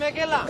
मैं अकेला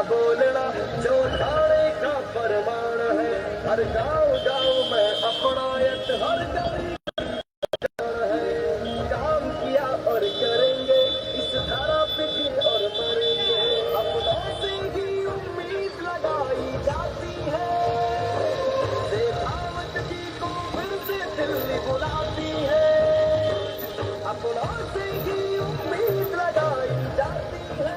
बोलना जो खाने का फरमान है। हर गाँव गाँव में अपनायत हर गली है। काम किया और करेंगे इस धारा पे भी और मरेंगे। अपनों से ही उम्मीद लगाई जाती है। शेखावत जी को फिर से दिल्ली बुलाती है। अपनों से ही उम्मीद लगाई जाती है।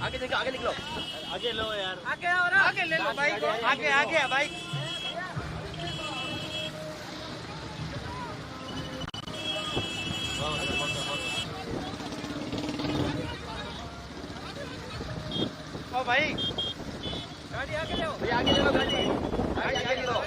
आगे देखो, आगे निकलो, आगे लो यार, आगे आओ ना, आगे ले लो बाइक, आगे आगे है बाइक। ओ भाई गाड़ी आगे ले, भाई आगे ले लो गाड़ी, गाड़ी आगे ले लो।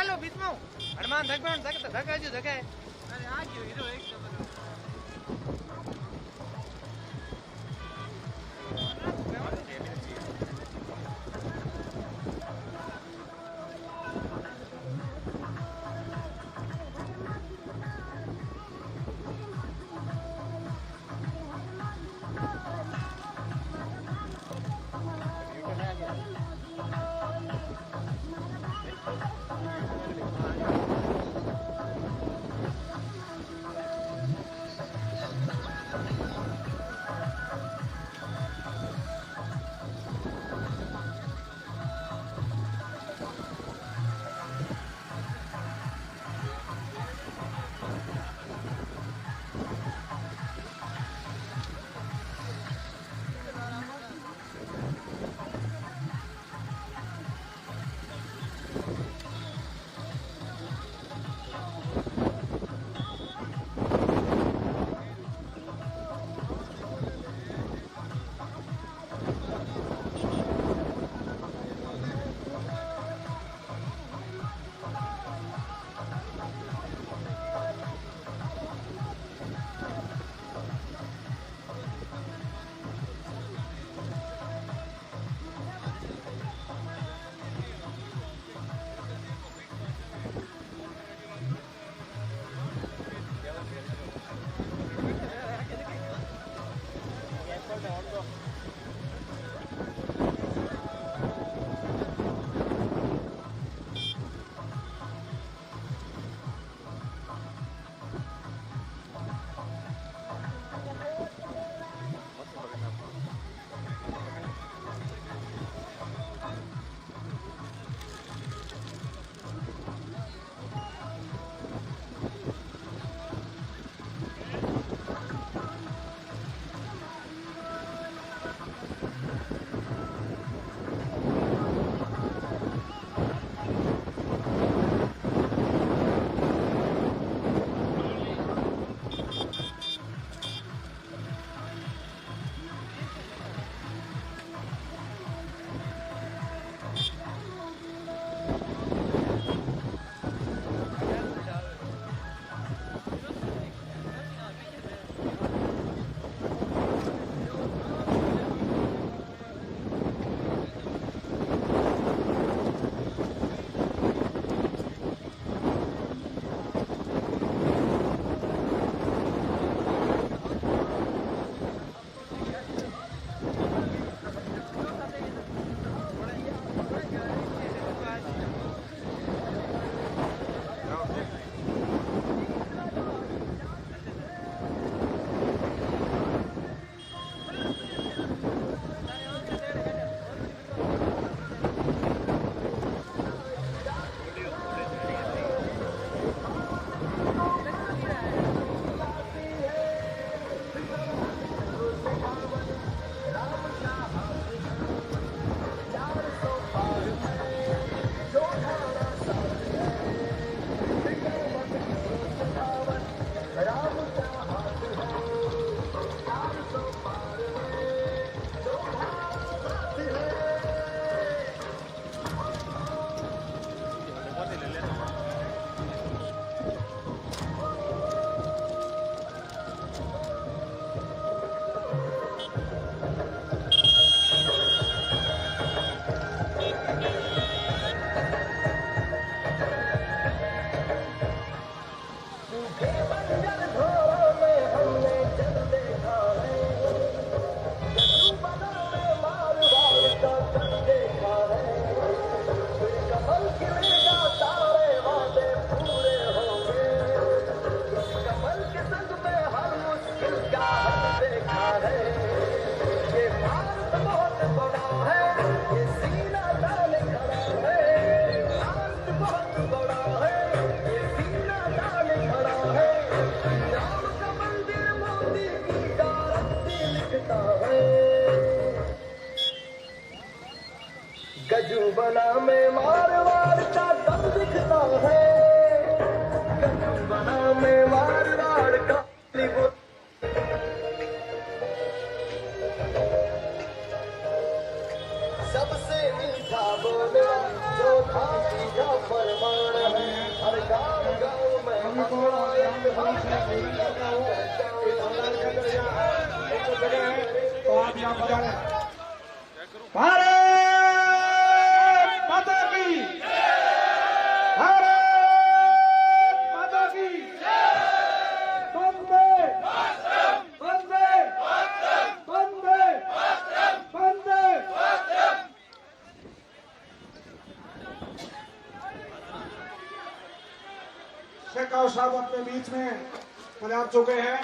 હાલો બીચમાં હનુમાન ધકવાનું ધકાજુ ધકાય અરે આ ગયો હીરો એક નંબર भारत माता की, भारत माता की, वंदे वंदे वंदे वंदे। शेखाव साहब अपने बीच में पधार चुके हैं।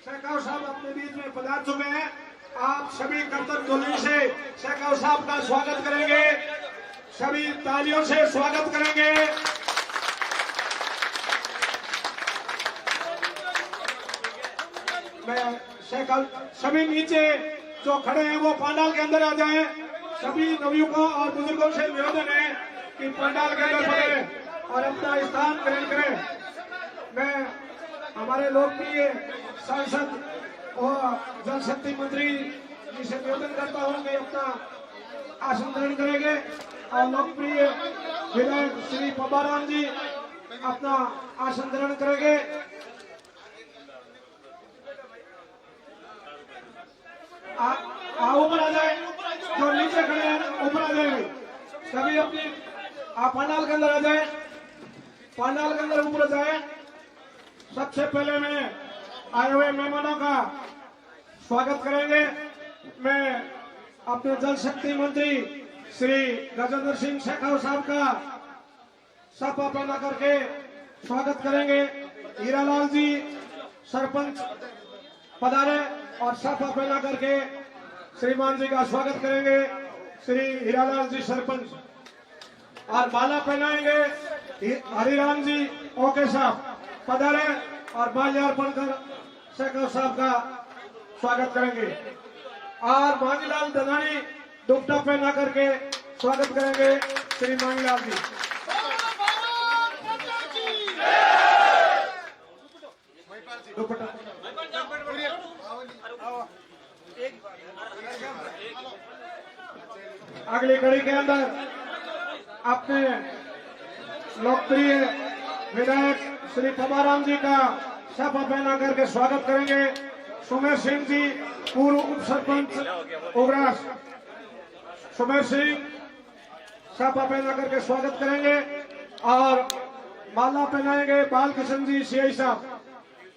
शेखाव साहब अपने बीच में पधार चुके हैं। आप सभी कर्तव्य ध्वनि से शेखाव साहब का स्वागत करेंगे, सभी तालियों से स्वागत करेंगे। मैं शेखाव सभी नीचे जो खड़े हैं वो पंडाल के अंदर आ जाएं। सभी नवयुवकों और बुजुर्गों से निवेदन है कि पंडाल के अंदर बढ़े और अपना स्थान ग्रहण करें। मैं हमारे लोकप्रिय सांसद और जल शक्ति मंत्री जी से निवेदन करता हूं कि अपना आसन ग्रहण करेंगे और लोकप्रिय विधायक श्री पबाराम जी अपना आसन ग्रहण करेंगे। ऊपर आ जाए, जो नीचे खड़े हैं ऊपर आ जाएंगे सभी अपनी। आप पंडाल के अंदर आ जाए, पंडाल के अंदर ऊपर जाए। सबसे पहले मैं आए हुए मेहमानों का स्वागत करेंगे। मैं अपने जल शक्ति मंत्री श्री गजेंद्र सिंह शेखाव साहब का सपा पहना करके स्वागत करेंगे। हीरालाल जी सरपंच पधारे और सपा पहना करके श्रीमान जी का स्वागत करेंगे। श्री हीरालाल जी सरपंच और माला पहनाएंगे हरिराम जी ओके साहब पधारे और माल्यार्पण कर शेखाव साहब का स्वागत करेंगे। और मांगीलाल दनानी दुपट्टा पहना करके स्वागत करेंगे श्री मांगीलाल जी। दुपट्टा अगली कड़ी के अंदर अपने लोकप्रिय विधायक श्री पबाराम जी का सपा पहना करके स्वागत करेंगे। सुमेर सिंह जी पूर्व उप सरपंच उग्रास, सुमेर सिंह सपा पहना करके स्वागत करेंगे। और माला पहनाएंगे बालकिशन जी सीआई साहब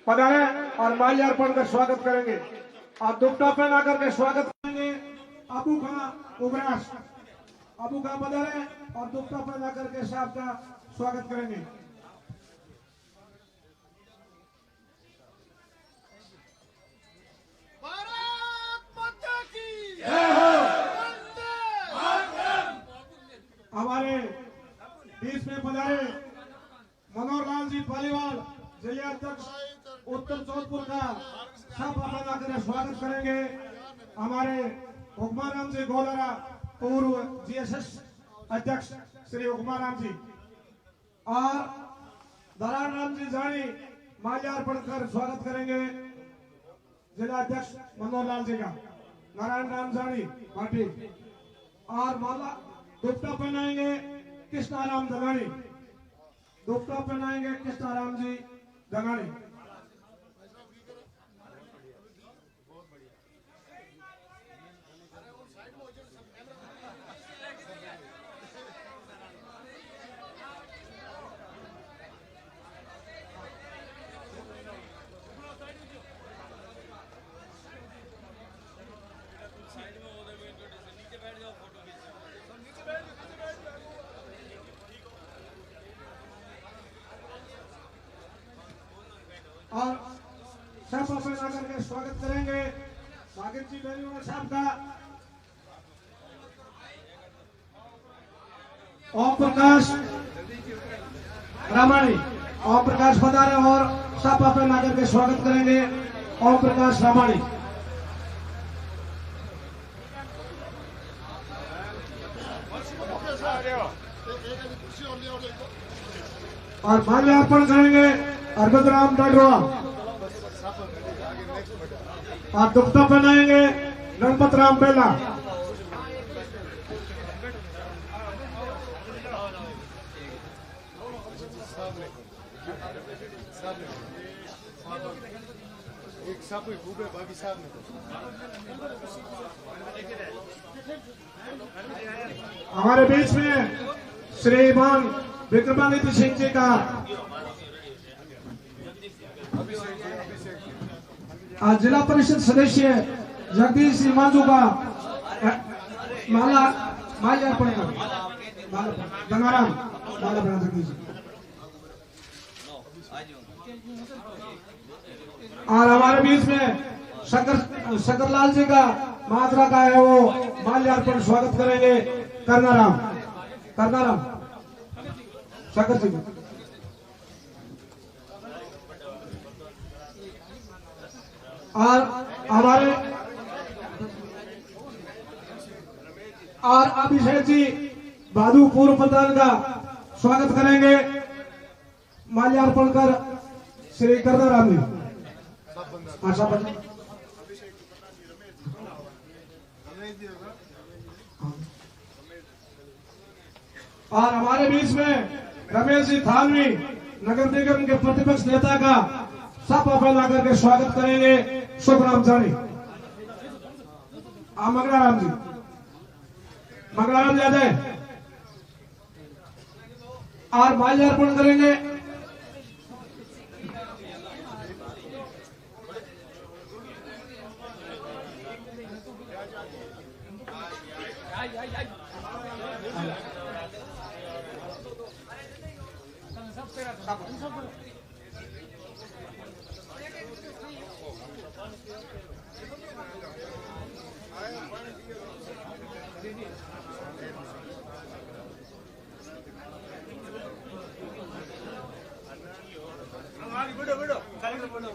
पधारे और माल्यार्पण कर स्वागत करेंगे। और दुपट्टा पहना करके स्वागत करेंगे अबू खां उग्रास, अबू खां पधारे और दुपट्टा पहना करके साहब का स्वागत करेंगे। हमारे बीच में पधारे मनोहर लाल जी पालीवाल जिला अध्यक्ष उत्तर जोधपुर का सपा पहना कर स्वागत करेंगे। हमारे हुक्माराम जी गोलरा पूर्व जीएसएस अध्यक्ष श्री हुक्माराम जी और नारायण जी जानी माल्यार्पण कर स्वागत करेंगे जिला अध्यक्ष मनोहर लाल जी का नारायण राम जानी पार्टी। और माला दुपट्टा पहनाएंगे कृष्णाराम दगानी, दुपट्टा पहनाएंगे कृष्णाराम जी दगानी। और सपा पहना करके स्वागत करेंगे सागिर जी बेनीवाल साहब का। ओम प्रकाश रामाणी, ओम प्रकाश पधारे और सपा पहना करके स्वागत करेंगे ओम प्रकाश रामाणी। और माल्यार्पण करेंगे अरविंद राम डाडवा और दुपट्टा पहनाएंगे गणपत राम बेला। एक साहब खूब है बाकी साहब ने हमारे बीच में श्रीमान विक्रमादित्य सिंह जी का जिला परिषद सदस्य जगदीश सिंह मांझू का माल्यार्पण कर गंगाराम माला बना जगदीश। और हमारे बीच में शंकरलाल जी का मात्रा का है वो माल्यार्पण स्वागत करेंगे करनाराम शंकर जी। और हमारे और अभिषेक जी भादू पूर्व प्रधान का स्वागत करेंगे माल्यार्पण कर श्री करनाराम जी। आशा बन और हमारे बीच में रमेश जी थानवी नगर निगम के प्रतिपक्ष नेता का सब फैला करके स्वागत करेंगे शुभराम जानी। मंगलाराम जी आ जाए और माल्यार्पण करेंगे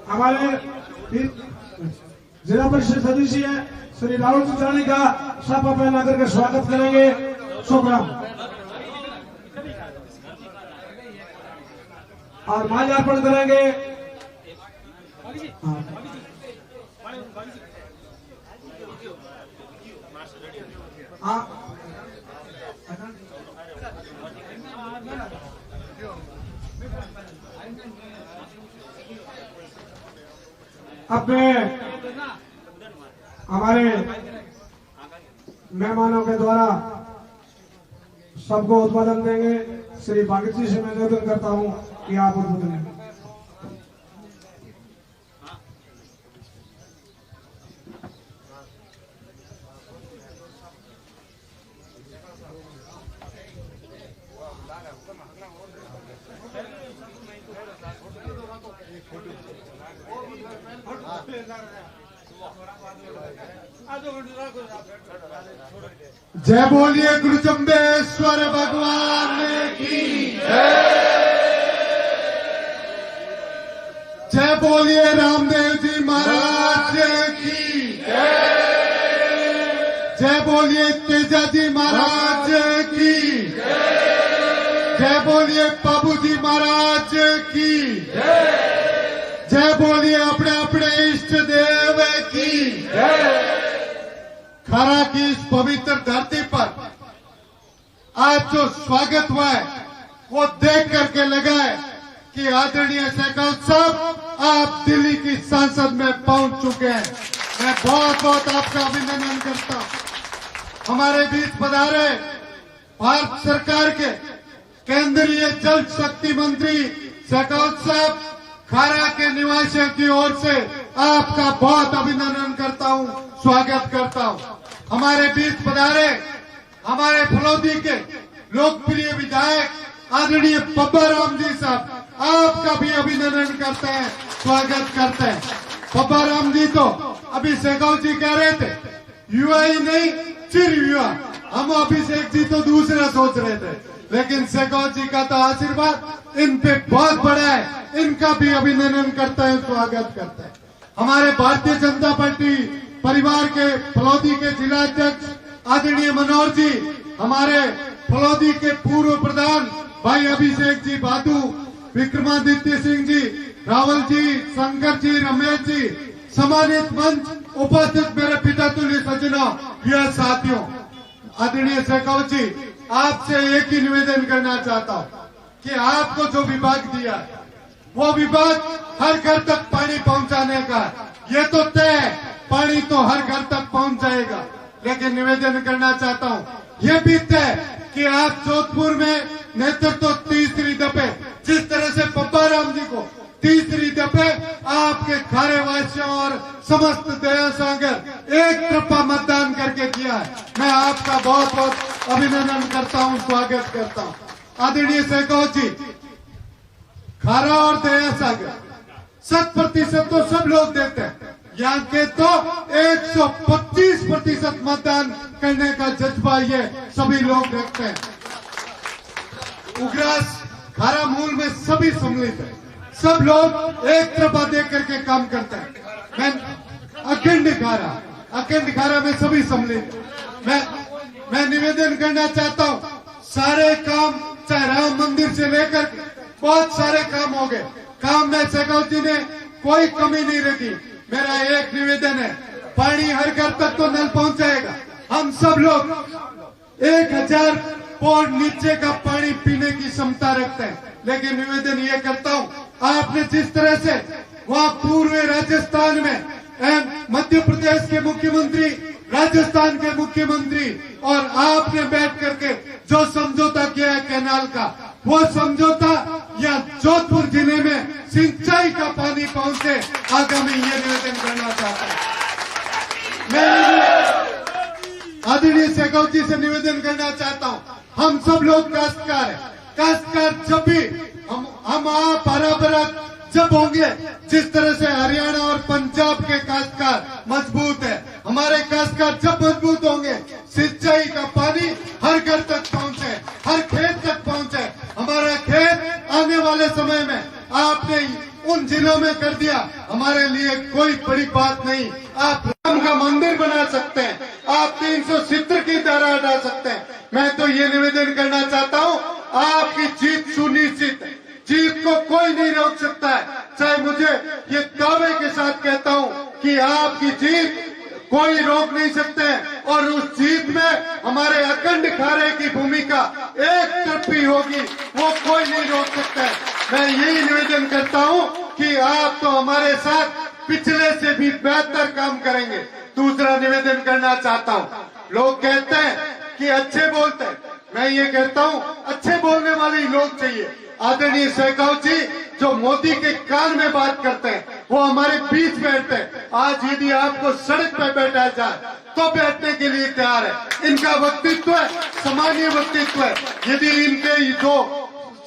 हमारे जिला परिषद सदस्य श्री राहुल सुचानी का साफा पहना करके स्वागत करेंगे शुभराम और माल्यार्पण करेंगे। अपने हमारे मेहमानों के द्वारा सबको उद्बोधन देंगे। श्री भागीरथ जी से मैं निवेदन करता हूं कि आप उद्बोधन दें। जय बोलिए गुरुचंबेश्वर भगवान की जय बोलिए रामदेव जी महाराज की जय बोलिए तेजा जी महाराज की जय बोलिए बाबू जी महाराज की जय बोलिए अपने अपने इष्ट देव की खरा की इस पवित्र धरती पर आज जो स्वागत हुआ है वो देख करके लगा है कि आदरणीय शेखावत साहब आप दिल्ली की संसद में पहुंच चुके हैं। मैं बहुत बहुत आपका अभिनंदन करता हूं। हमारे बीच पधारे भारत सरकार के केंद्रीय जल शक्ति मंत्री शेखावत साहब खारा के निवासियों की ओर से आपका बहुत अभिनंदन करता हूं, स्वागत करता हूं। हमारे बीच पधारे हमारे फलौदी के लोकप्रिय विधायक आदरणीय बब्बा राम जी साहब आपका भी अभिनंदन करते हैं, स्वागत करते हैं। बब्बा राम जी तो अभी शेखावत जी कह रहे थे युवा ही नहीं चिर युवा, हम अभिषेक जी तो दूसरा सोच रहे थे, लेकिन शेखावत जी का तो आशीर्वाद इन पे बहुत बड़ा है, इनका भी अभिनंदन करते हैं, स्वागत करते हैं। हमारे भारतीय जनता पार्टी परिवार के फलौदी के जिला अध्यक्ष आदरणीय मनोहर जी, हमारे फलौदी के पूर्व प्रधान भाई अभिषेक जी बादू, विक्रमादित्य सिंह जी, रावल जी, शंकर जी, रमेश जी, सम्मानित मंच उपस्थित मेरे पिता तुल्य सज्जनों, यह साथियों, आदरणीय शेखावत जी, आपसे एक ही निवेदन करना चाहता हूं कि आपको जो विभाग दिया है वो विभाग हर घर तक पानी पहुंचाने का है। ये तो तय है, पानी तो हर घर तक पहुंच जाएगा, लेकिन निवेदन करना चाहता हूं ये भी तय कि आप जोधपुर में नेतृत्व तीसरी दफे, जिस तरह से पब्बा राम जी को तीसरी दफे आपके खारे वासियों और समस्त दया सागर एक तरफा मतदान करके किया है, मैं आपका बहुत बहुत अभिनंदन करता हूं, स्वागत करता हूं। आदरणीय शेखावत जी, खारा और दया सागर 100% तो सब लोग देते हैं, यहाँ के तो 125% मतदान करने का जज्बा ये सभी लोग रखते हैं। उग्रास खारा मूल में सभी सम्मिलित है, सब लोग एक तरफा देख करके काम करते हैं। मैं अखंड खारा में सभी सम्मिलित है। मैं निवेदन करना चाहता हूं, सारे काम चाहे राम मंदिर से लेकर बहुत सारे काम हो गए, काम में शेखावत जी ने कोई कमी नहीं रखी। मेरा एक निवेदन है, पानी हर घर तक तो नल पहुंच जाएगा, हम सब लोग 1000 पोर नीचे का पानी पीने की क्षमता रखते हैं, लेकिन निवेदन ये करता हूं, आपने जिस तरह से वहां पूर्व राजस्थान में मध्य प्रदेश के मुख्यमंत्री, राजस्थान के मुख्यमंत्री और आपने बैठ करके जो समझौता किया है कैनाल का, वो समझौता या जोधपुर जिले में सिंचाई का पानी पहुंचे, आगामी ये निवेदन करना चाहता हूं। मैं आदरणीय शेखावत जी से निवेदन करना चाहता हूं, हम सब लोग काश्तकार हैं, काश्तकार जब भी हम आप बराबर जब होंगे, जिस तरह से हरियाणा और पंजाब के काश्तकार मजबूत है, हमारे काश्तकार जब मजबूत होंगे, सिंचाई का पानी हर घर तक पहुंचे, हर खेत तक पहुंचे। हमारा खेत आने वाले समय में आपने उन जिलों में कर दिया, हमारे लिए कोई बड़ी बात नहीं। आप राम का मंदिर बना सकते हैं, आप 370 की धारा हटा सकते हैं। मैं तो ये निवेदन करना चाहता हूं, आपकी जीत सुनिश्चित है, जीत को कोई नहीं रोक सकता है। चाहे मुझे ये दावे के साथ कहता हूं कि आपकी जीत कोई रोक नहीं सकते हैं, और उस जीत में हमारे अखंड खारे की भूमिका एक तरफी होगी, वो कोई नहीं रोक सकता है। मैं यही निवेदन करता हूं कि आप तो हमारे साथ पिछले से भी बेहतर काम करेंगे। दूसरा निवेदन करना चाहता हूं, लोग कहते हैं कि अच्छे बोलते हैं, मैं ये कहता हूं अच्छे बोलने वाले ही लोग चाहिए। आदरणीय शेखावत जी जो मोदी के कान में बात करते हैं, वो हमारे बीच बैठते हैं। आज यदि आपको सड़क पे बैठा जाए तो बैठने के लिए तैयार है। इनका व्यक्तित्व है, सामान्य व्यक्तित्व है। यदि इनके जो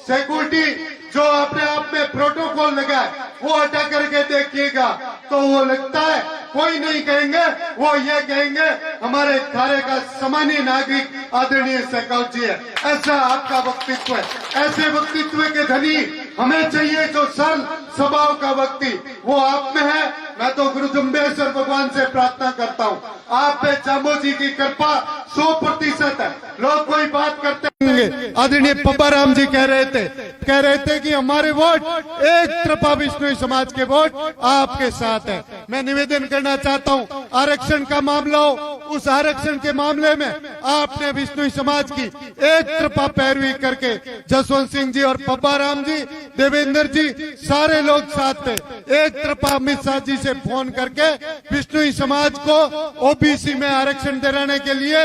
सिक्योरिटी जो अपने आप में प्रोटोकॉल लगा है वो हटा करके देखिएगा तो वो लगता है कोई नहीं कहेंगे, वो ये कहेंगे हमारे खारे का सामान्य नागरिक आदरणीय शेखावत जी है। ऐसा आपका व्यक्तित्व है, ऐसे व्यक्तित्व के धनी हमें चाहिए, जो सरल स्वभाव का व्यक्ति वो आप में है। मैं तो गुरु जम्बेश्वर भगवान से प्रार्थना करता हूँ, आप पे जाम्बो जी की कृपा 100% है। लोग कोई बात करते होंगे, आदरणीय पब्बा राम जी कह रहे थे कि हमारे वोट एक तरफा विष्णु समाज के वोट आपके साथ है। मैं निवेदन करना चाहता हूं, आरक्षण का मामला हो, उस आरक्षण के मामले में आपने विष्णु समाज की एक तरफा पैरवी करके जसवंत सिंह जी और पब्बा राम जी, देवेंद्र जी, सारे लोग साथ थे। एक तरफा अमित शाह जी से फोन करके विष्णु समाज को ओबीसी में आरक्षण दिलाने के लिए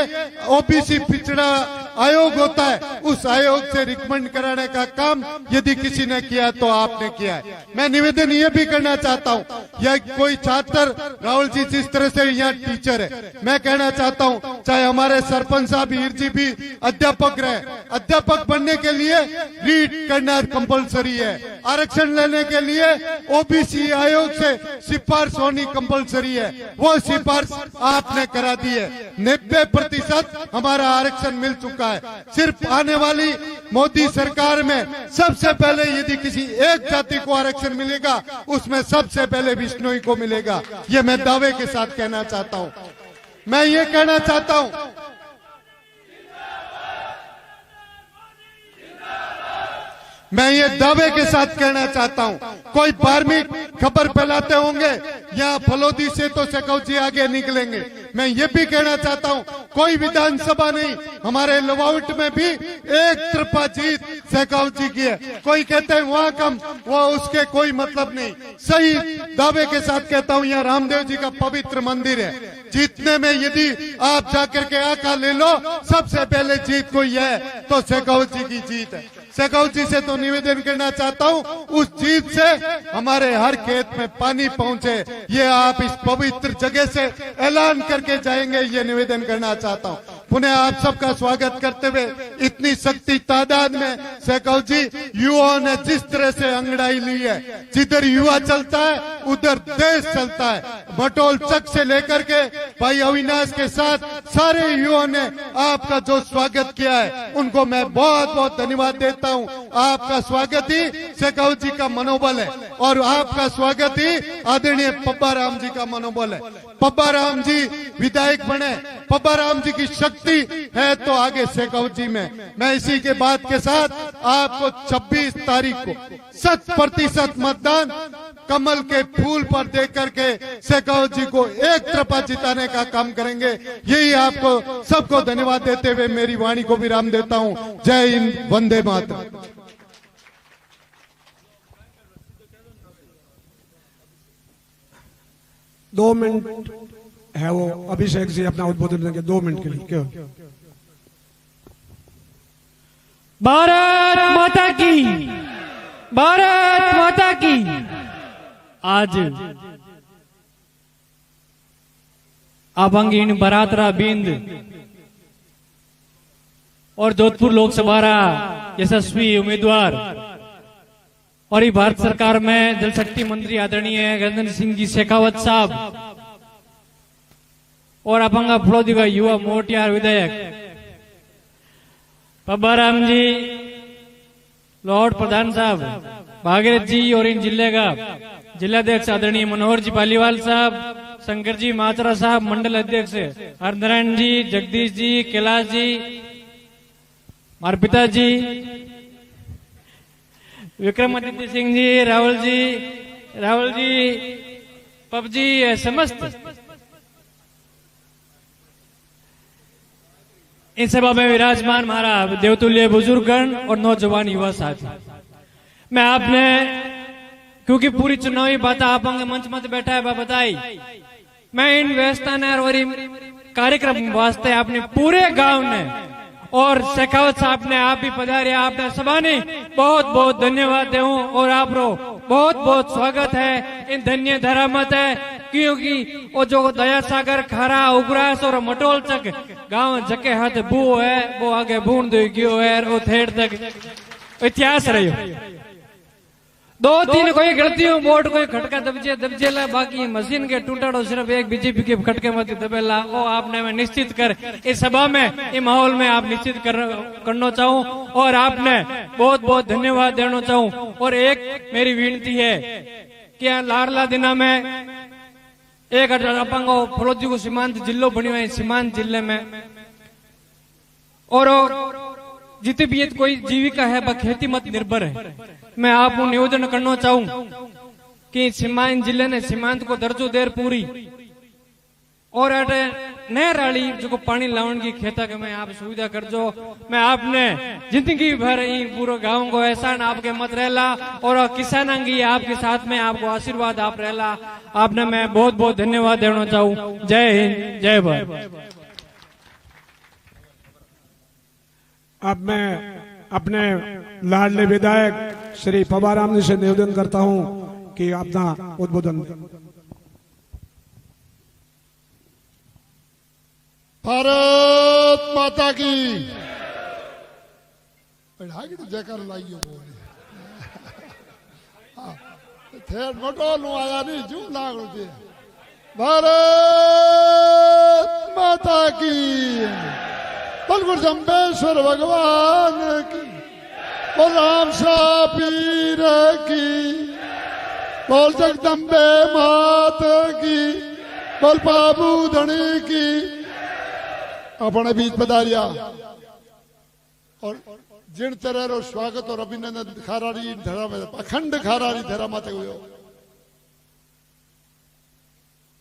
ओबीसी पिछड़ा आयोग होता है, उस आयोग से रिकमेंड कराने का काम यदि किसी ने किया तो आपने किया है। मैं निवेदन ये भी करना चाहता हूँ, यह कोई छात्र राहुल जी जिस तरह से यहाँ टीचर है, मैं कहना चाहता हूँ चाहे हमारे सरपंच साहब हीर जी भी अध्यापक रहे, अध्यापक बनने के लिए रीड करना कंपलसरी है। आरक्षण लेने के लिए ओबीसी आयोग से सिफारिश होनी कंपलसरी है, वो सिफारिश आपने करा दी है। 90% हमारा आरक्षण मिल चुका है। सिर्फ आने वाली मोदी सरकार में सबसे पहले यदि किसी एक जाति को आरक्षण मिलेगा, उसमें सबसे पहले बिश्नोई को मिलेगा। ये मैं दावे के साथ कहना चाहता हूं। मैं ये कहना चाहता हूं, मैं ये दावे के साथ कहना चाहता हूं, कोई धार्मिक खबर फैलाते होंगे यहाँ फलोदी से तो शेखावत जी आगे निकलेंगे। मैं ये भी कहना चाहता हूं, कोई विधानसभा नहीं, हमारे लवाउट में भी एक तरफा जीत शेखावत जी की है। कोई कहते हैं वहां कम, वो उसके कोई मतलब नहीं। सही दावे के साथ कहता हूं, यहाँ रामदेव जी का पवित्र मंदिर है। जीतने में यदि आप जाकर के आका ले लो, सबसे पहले जीत कोई है तो शेखावत जी की जीत है। शेखावत जी से तो निवेदन करना चाहता हूं, उस जीत से हमारे हर खेत में पानी पहुंचे, ये आप इस पवित्र जगह से ऐलान करके जाएंगे, ये निवेदन करना चाहता हूं। पुनः आप सबका स्वागत करते हुए इतनी शक्ति तादाद में शेखावत जी युवाओं ने जिस तरह से अंगड़ाई ली है, जिधर युवा चलता है उधर देश चलता है। मटोल चक से लेकर के भाई अविनाश के साथ सारे युवाओं ने आपका जो स्वागत किया है, उनको मैं बहुत बहुत धन्यवाद देता हूं। आपका स्वागत ही शेखावत जी का मनोबल है और आपका स्वागत ही आदरणीय पब्बा राम जी का मनोबल है। पब्बा राम जी विधायक बने, पब्बा राम जी की शक्ति है तो आगे शेखावत जी में। मैं इसी के बात के साथ आपको 26 तारीख को 100% मतदान कमल के फूल पर देख करके शेखावत जी को एक तरफा जिताने का काम करेंगे। यही आपको सबको धन्यवाद देते हुए मेरी वाणी को विराम देता हूं। जय हिंद, वंदे मातरम। 2 मिनट है वो अभिषेक जी अपना उद्बोधन देंगे 2 मिनट के लिए। क्यों? भारत माता की, भारत माता की। आज आभंगीन बरातरा बिंद और जोधपुर लोकसभा यशस्वी उम्मीदवार और ये भारत सरकार में जल शक्ति मंत्री आदरणीय गजेंद्र सिंह जी शेखावत साहब और अपंगा फलोदी का युवा मोटियार विधायक पब्बा राम जी, लॉर्ड प्रधान साहब भागीरथ जी और इन जिले का जिलाध्यक्ष आदरणीय मनोहर जी पालीवाल साहब, शंकर जी मात्रा साहब मंडल अध्यक्ष हरनारायण जी, जगदीश जी, कैलाश जी, हमारे पिताजी विक्रमादित्य सिंह जी, राहुल जी, पबजी, समस्त इन सभा में विराजमान हमारा देवतुल्य बुजुर्गगण और नौजवान युवा साथी, मैं आपने क्योंकि पूरी चुनावी बात आप मंच मत बैठा है बताई, मैं इन व्यवस्था ने और कार्यक्रम वास्ते आपने पूरे गांव ने और शेखावत साहब ने आप भी पधारे, आपने सभा ने बहुत बहुत धन्यवाद दे और आप रो बहुत बहुत स्वागत है। इन धन्य धरामत है क्योंकि वो जो दया सागर खारा उगरास और मटोल तक गांव जके हाथ बू है वो आगे बूंद गयो है वो थेड़ तक इतिहास रहो। 2-3 कोई गलतियों बोर्ड कोई खटका दबजेला, बाकी मशीन के टूटाड़ो सिर्फ एक बीजेपी के खटके मत दबेला। वो आपने मैं निश्चित कर इस सभा में इस माहौल में आप निश्चित करना चाहूं और आपने बहुत बहुत धन्यवाद देना चाहूं। और एक मेरी विनती है कि लारला दिना में एक अपंगो फलोदी को सीमांत जिलो बनी हुई सीमांत जिले में और जितनी भी कोई जीविका है वह खेती मत निर्भर है। मैं आपको निवेदन करना चाहूं कि सीमांत जिले ने सीमांत को दर्जो देर पूरी और नहर वाली जो पानी लावन की खेता के मैं आप सुविधा कर जो। मैं आपने जिंदगी भर पूरे गांव को एहसान आपके मत रहला और किसान की आपके साथ में आपको आशीर्वाद आप रहला। आपने मैं बहुत बहुत धन्यवाद देना चाहूं। जय हिंद, जय भारत। अब मैं अपने लाडले विधायक श्री पब्बा राम जी से निवेदन करता हूं कि अपना उद्बोधन। भारत माता की जयकार लाइयो थेर मटोल आया नहीं जू लाग भारत माता की, बोल जम्बेश्वर भगवान की, बोल राम शाह पीर की, बोल जगदम्बे मात की, बोल बाबू धनी की। अपने बीच पधारिया और जिन तरह स्वागत और अभिनंदन खारारी धरा में अखंड खारारी धरा माते हुयो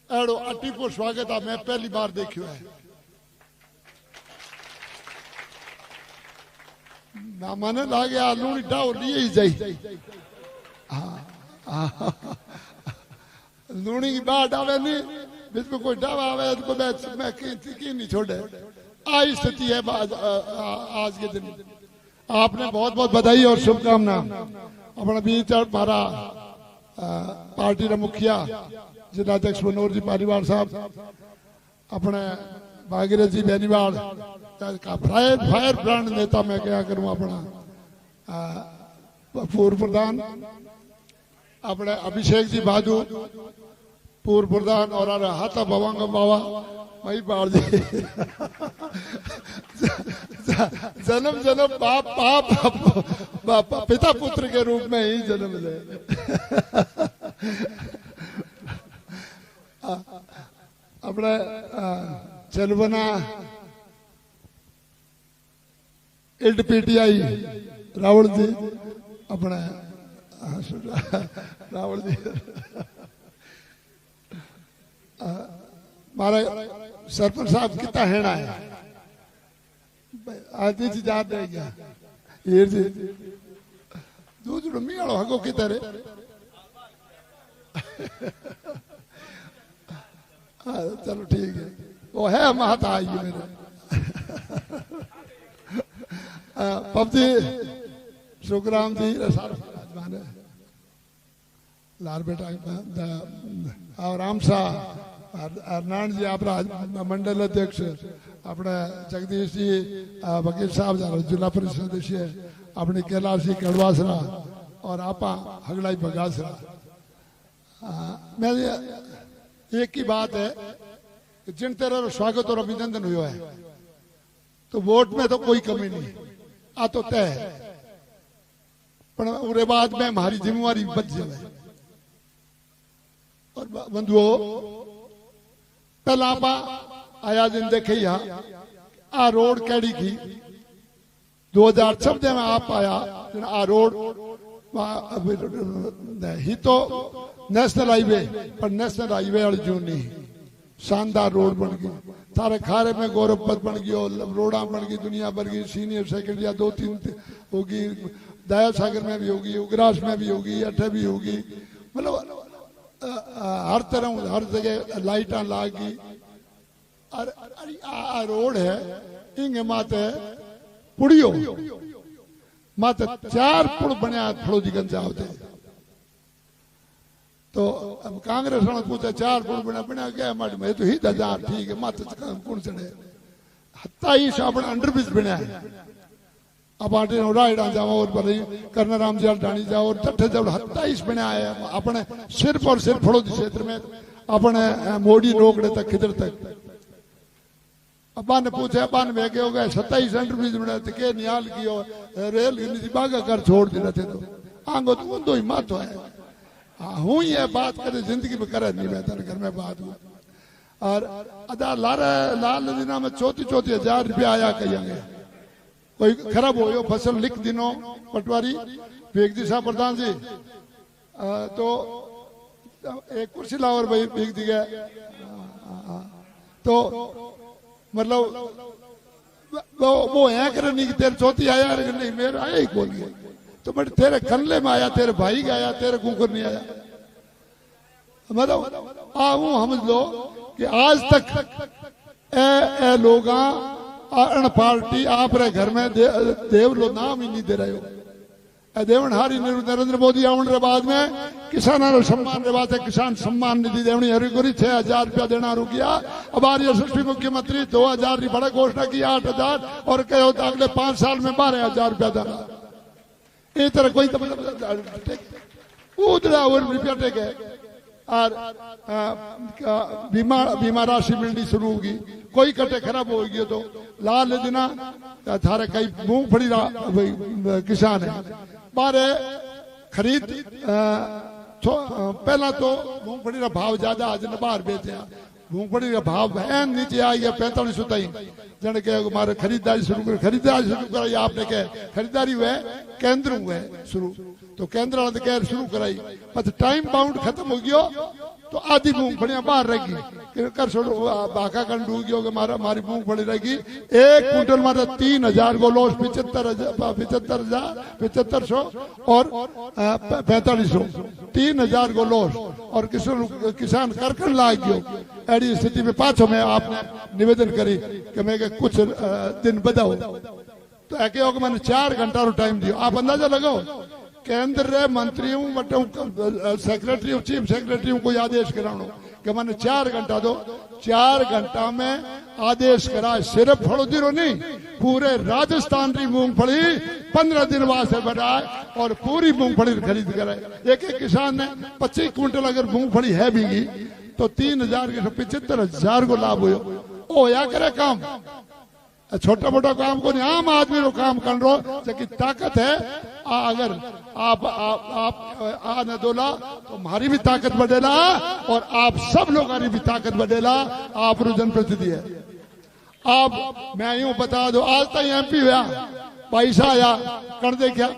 एड़ो अटीपो स्वागत आ मैं पहली बार देखियो है ना माने लागे आ लूणी डाव लिए ही जाई लूणी की बात आवे नहीं बीच में कोई डावा आवे तो मैं की नहीं छोड़े आई स्थिति है आज के दिन आपने बहुत बहुत बधाई और शुभकामना अपना बीच हमारा पार्टी का मुखिया जिलाध्यक्ष मनोहर जी पालीवाल साहब अपने भागीरथ जी बेनीवाल फायर ब्रांड नेता मैं क्या करूं अपना पूर्व प्रधान अपने अभिषेक जी बाजू पूर्व प्रधान और हाथा भवांग बाबा मई पाल जी जन्म जन्म बाप बाप पिता पुत्र के रूप में ही जन्म ले अपने चलबना इल्ड पीटीआई रावल जी अपने रावल जी मारे सरपंच साहब कितना हेना है आदि जी याद रह गया हीर जी दूध मियाड़ो हगो की तरह चलो ठीक है वो है महता आई मेरे पबजी सुखराम जी लाल बेटा और राम शाह नारायण जी आप मंडल अध्यक्ष अपने जगदीश जी वकील साहब जिला परिषद सदस्य अपने कैलाश जी कड़वासरा और आपा हगड़ाई बगासरा मैं एक ही बात है कि जिन तरह स्वागत और अभिनंदन हुआ है तो वोट में तो कोई कमी नहीं आ तो तय है पर उसके बाद में हमारी जिम्मेवारी बच जाए और बंधुओं पहला आप आया दिन देखे आ रोड कैडी की 2014 में आप आया आ रोड ही तो नेशनल हाईवे पर नेशनल हाईवे वाली जो नहीं शानदार रोड बन गई थारे खारे में गौरव पथ बन गई रोड़ा बन गई दुनिया भर की सीनियर सेकेंडरी 2-3 होगी दया सागर में भी होगी उग्रास में भी होगी अठे भी होगी मतलब हर तरह हर जगह लाइट लागी और रोड है इंगे माते पुड़ियो माते 4 पुड़ बनया फड़ोजी गंज आवते तो अब कांग्रेस ने पूछा 4 पुड़ बना गया हमारे में तो ही 1000 ठीक है माते कौन चढ़े 27 अपना अंडरब्रिज बना है अब आटे रायडा जाओ और भले कर्नाराम जी डाणी जाओ और तठे जब 27 बना है अपने सिर्फ और सिर्फ फड़ोजी क्षेत्र में अपने मोड़ी रोकड़े तक किधर तक अब्बा ने पूछा अब्बा ने वेगे हो गए 27 अंडरब्रिज बना थे के नियाल की रेल बागा कर छोड़ देना थे तो आंगो तो उन दो ही मत है हूं ये बात करे जिंदगी में करे नहीं मैं तेरे घर में बात हुआ और अदा लाल दिना में 34,000 रुपया आया कहेंगे कोई खराब हो फसल लिख दिनों पटवारी बेगदी साहब प्रधान जी तो एक कुर्सी लाओ भाई बेग दी गया तो मतलब वो है करे नहीं कि तेरे 34 आया नहीं मेरा आया ही बोल गया तो बट तेरे कनले में आया तेरे भाई का आया तेरे कुकर नहीं आया मतलब वो समझ लो कि आज तक ए लोग पार्टी आप रे घर में देव लो नाम ही नहीं दे रहे हो देवन हारी नरेंद्र मोदी आने बाद में किसानों सम्मान रे बात है किसान सम्मान निधि देवनी हरी गोरी 6,000 रुपया देना रुकिया अब आर यशस्वी मुख्यमंत्री 2,000 की बड़ा घोषणा की 8,000 और कहो तो अगले 5 साल में 12,000 रुपया देना इस तरह कोई उधरा रुपया टेके और बीमा राशि मिलनी शुरू होगी कोई कटे खराब होगी तो लाल दिना थारे कई मूंगफली किसान है बारे खरीद पहला तो मूंगफली का भाव ज्यादा आज ने बाहर बेचे मूंगफली का भाव है नीचे आ गया 4500 ताई। जन के हमारे खरीदारी शुरू कराई आपने कह खरीदारी हुए केंद्र हुए शुरू तो केंद्र वाले कह शुरू कराई बस टाइम बाउंड खत्म हो गयो तो आधी मूंगफलियां बाहर रहेगी कर छोड़ो बाका कर डूब गयो हमारा हमारी मूंगफली रहेगी 1 क्विंटल मारे 3000 को लॉस 7500 और 4500 3000 को लॉस और किसान करकन लाग गयो। ऐसी स्थिति में पाछो में आपने निवेदन करी कि मैं कुछ दिन बधाओ तो ऐके हो मैंने 4 घंटा रो टाइम दियो। आप अंदाजा लगाओ केंद्र रे मंत्रियों सेक्रेटरी चीफ सेक्रेटरी को आदेश करानो कि मैंने 4 घंटा दो 4 घंटा में आदेश करा सिर्फ फलोदिरो नहीं पूरे राजस्थान की मूंगफली 15 दिन वास्ते बढ़ाए और पूरी मूंगफली खरीद कराए। एक किसान ने 25 क्विंटल अगर मूंगफली है भी तो 3000 के 75,000 को लाभ हो या करे काम छोटा मोटा काम को नहीं आम आदमी को काम कर रो जबकि ताकत है अगर आप आने दोला तो हमारी भी ताकत बढ़ेला और आप सब लोगों की भी ताकत बढ़ेला। आप जनप्रतिनिधि है आप मैं यूं बता दो आज तक MP हुआ पैसा आया कर दे क्या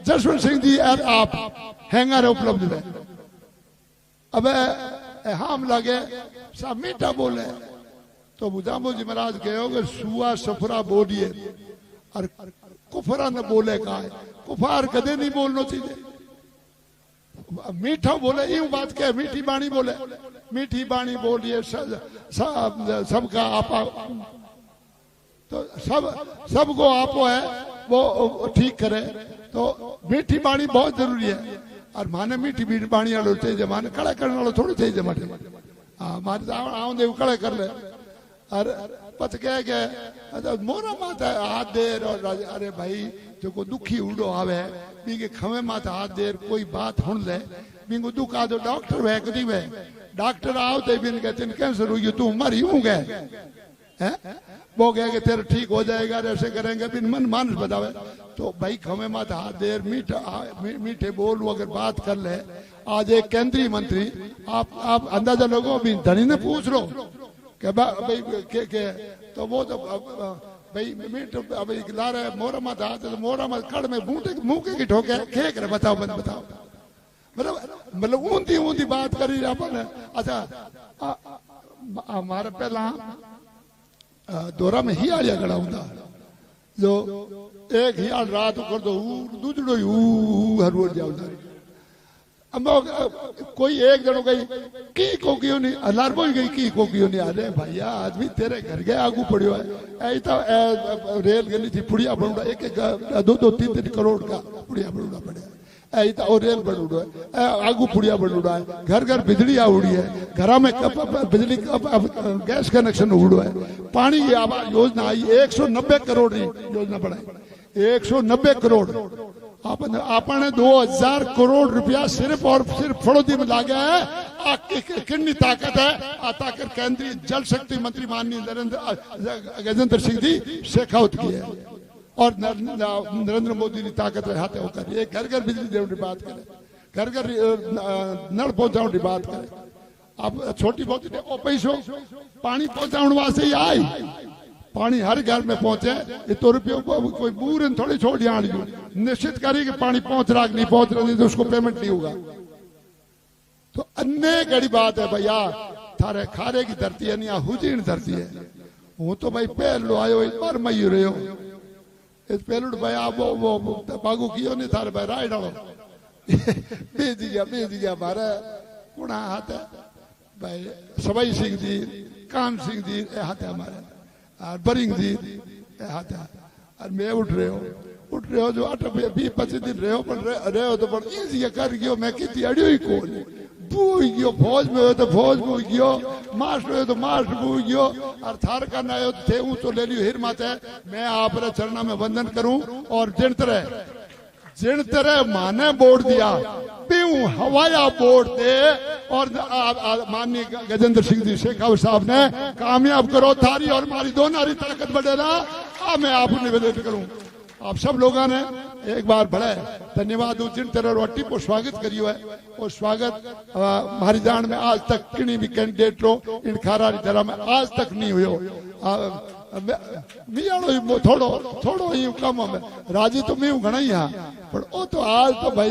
जसवंत सिंह जी आप हैंगर उपलब्ध है। अब हम लगे सब मीठा बोले तो बुदामो जी महाराज कहे सुआ सफरा बोलिए और कुफरा न बोले का है कुफार कदे नहीं बोलना चाहिए मीठा बोले यूं बात कहे मीठी बाणी बोले मीठी बाणी बोलिए सबका आपा तो सबको आपो है वो ठीक करे तो मीठी बाणी बहुत जरूरी है और माने मीठी बाणी वालों चाहिए माने कड़े करने वालों थोड़ी चाहिए माटे हाँ मारे आऊं दे कड़े कर ले अरे पत कह गए मोरा माता हाथ देर और अरे भाई जो को दुखी उड़ो आवे बीगे खवे माता हाथ देर कोई बात हुन ले बिंगो दुख आ तो डॉक्टर वे कदी वे डॉक्टर आओ ते बिन कहते कैंसर हुई तू मरी हूं गए हैं वो कहे कि तेरा ठीक हो जाएगा ऐसे करेंगे बिन मन मानस बतावे तो भाई खवे माता हाथ देर मीठे बोल अगर बात कर ले आज एक केंद्रीय मंत्री आप अंदाजा लोगो भी धनी ने पूछ लो भाई के तो वो तो भाई मीट अभी ला रहे मोरा मत हाथ तो मोरा मत कड़ में मुंह की ठोके खे करे बताओ बंद बताओ मतलब ऊंधी ऊंधी बात करी अपन अच्छा हमारे पहला दौरा में ही आलिया खड़ा होता जो एक ही आल रात कर दो दूसरो हर रोज जाऊंगा कोई एक जनो गई की को क्यों नहीं अलार्म हो गई की को क्यों नहीं अरे भैया आदमी तेरे घर गए आगू पड़ियो है ऐ तो रेल गली थी पुड़िया बनूड़ा एक 2-3 करोड़ का पुड़िया बनूड़ा पड़े ऐ तो रेल बनूड़ा है आगू पुड़िया बनूड़ा है घर घर बिजली उड़ी है घरा में बिजली गैस कनेक्शन उड़ो है पानी की योजना आई 190 करोड़ योजना बढ़ाई 190 करोड़ आपने 2000 करोड़ रुपया सिर्फ और सिर्फ फड़ोदी में लागे है कितनी ताकत है ताकत केंद्रीय जल शक्ति मंत्री माननीय गजेंद्र सिंह जी शेखावत की है और नरेंद्र मोदी की ताकत रहते होकर ये घर घर बिजली देने की बात करे घर घर नल पहुंचाने की बात करे आप छोटी बहुत पैसों पानी पहुंचाने वास्ते ही आई पानी हर घर में पहुंचे तो रुपये कोई बूर थोड़ी छोड़ आनी निश्चित करी कि पानी पहुंच रहा नहीं पहुंच रहा नहीं तो उसको पेमेंट नहीं होगा तो अन्य बड़ी बात है भैया थारे खारे की धरती है नहीं हुजीन धरती है हूं तो भाई पहलू आयो बार मई रहे हो इस पहलू भाई आप वो बागू कियो नहीं थारे भाई राय डालो बेच गया हमारा कुणा हाथ है भाई सवाई सिंह जी कान सिंह जी हाथ है हमारे बरिंग जी हाथ है और मैं उठ रहे हो जो 20-25 दिन रहे हो तो बड़ा इजी कर गयो मैं कितनी अड़ियो ही को बूई गयो फौज में हो तो फौज बूई गयो मास्टर हो तो मास्टर बूई गयो और थार करना आयो थे हूं तो ले लियो हिर माते मैं आप रे चरणा में वंदन करूं और जिन तरह माने बोर्ड दिया पीऊ हवाया बोर्ड दे और माननीय गजेंद्र सिंह जी शेखावत साहब ने कामयाब करो थारी और हमारी दोनों ताकत बढ़ेगा मैं आप निवेदन करूं आप सब लोगों ने एक बार बड़ा धन्यवाद हो जिन तरह रोटी को स्वागत करियो है और स्वागत हमारी जान में आज तक किन्हीं भी कैंडिडेट रो इन खारा तरह में आज तक नहीं हुयो। मियाणो थोड़ो थोड़ो ही कम में राजी तो मैं घना ही हाँ पर वो तो आज तो भाई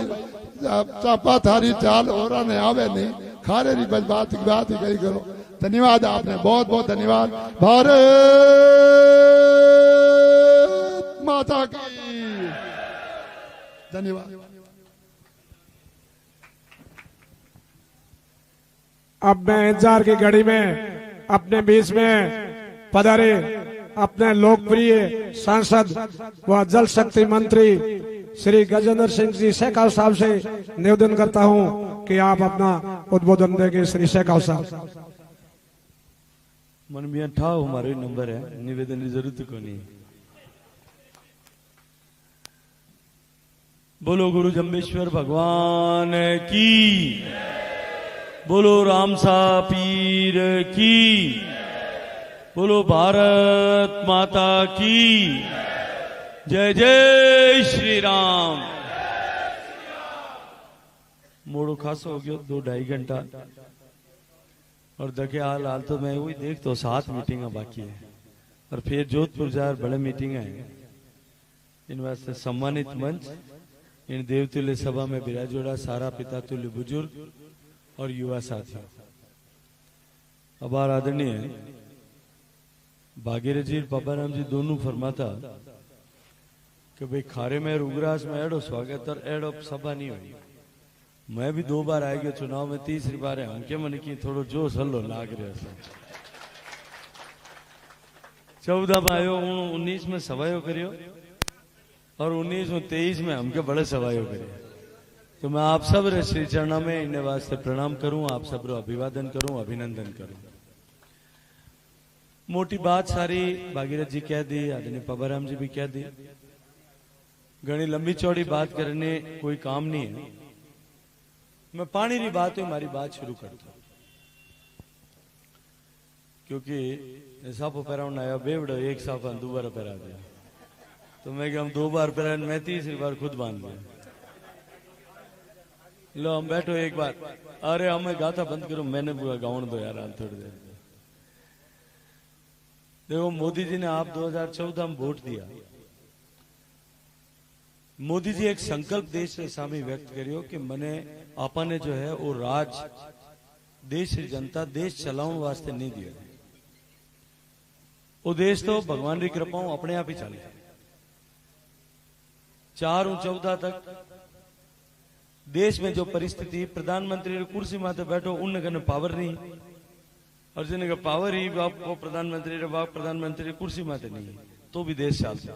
चापा थारी चाल और ने आवे नहीं खारे री बस बात ही कही करो। धन्यवाद आपने बहुत बहुत धन्यवाद। भारत माता की धन्यवाद। अब मैं इंतजार की घड़ी में अपने बीच में पधारे अपने लोकप्रिय सांसद व जल शक्ति मंत्री श्री गजेंद्र सिंह जी शेखाव साहब से निवेदन करता हूं कि आप अपना उद्बोधन देंगे। श्री शेखाव साहब। मन में ठाओ हमारे नंबर है, निवेदन की जरूरत को नहीं। बोलो गुरु जम्बेश्वर भगवान की, बोलो रामसा पीर की, बोलो भारत माता की जय जय श्री राम। मोड़ो खास हो गया 2-2.5 घंटा और देखे हाल हाल तो मैं वही देख तो 7 मीटिंग बाकी है और फिर जोधपुर जार बड़े मीटिंग है। इन वास्ते सम्मानित मंच इन देवतुल्य सभा में विराजोड़ा सारा पिता तुल्य बुजुर्ग और युवा साथियों। अबार आदरणीय भागीरथ जी बाबा राम जी दोनों फरमाता कि भाई खारे में रुगरास में एडो स्वागत और एडो सभा नहीं हुई। मैं भी 2 बार आ गया चुनाव में, तीसरी बार है हमके मन की थोड़ो जोश हल्लो लाग रहा है। 14 में आयो 19 में सवायो करियो और 19 में 23 में हमके बड़े सवायो करियो। तो मैं आप सब रे श्री चरणा में इन्हें वास्ते प्रणाम करूं, आप सब रो अभिवादन करूं, अभिनंदन करूं। मोटी बात सारी भागीरथ जी कह दी, आदरणीय पबाराम जी भी कह दी। घनी लंबी चौड़ी बात करने कोई काम नहीं है। मैं पानी की बात हुई हमारी बात शुरू करता हूं क्योंकि साफो पैराउंड आया बेवड़ो एक साफा 2 बार पैरा दिया तो मैं हम 2 बार पैरा मैं तीसरी बार खुद बांध दिया। लो हम बैठो एक बार, अरे हमें गाता बंद करो, मैंने पूरा गाउन दो यार थोड़ी देर। देखो मोदी जी ने आप 2014 में वोट दिया। मोदी जी एक संकल्प देश के सामने व्यक्त करियो कि मैंने आपने जो है वो राज देश की जनता देश चलाने वास्ते नहीं दिया। वो देश तो भगवान की कृपा अपने आप ही चले। 4-14 तक देश में जो परिस्थिति, प्रधानमंत्री कुर्सी माते बैठो उनने पावर नहीं और जिनका पावर ही वो प्रधानमंत्री कुर्सी माते नहीं तो भी देश चलता।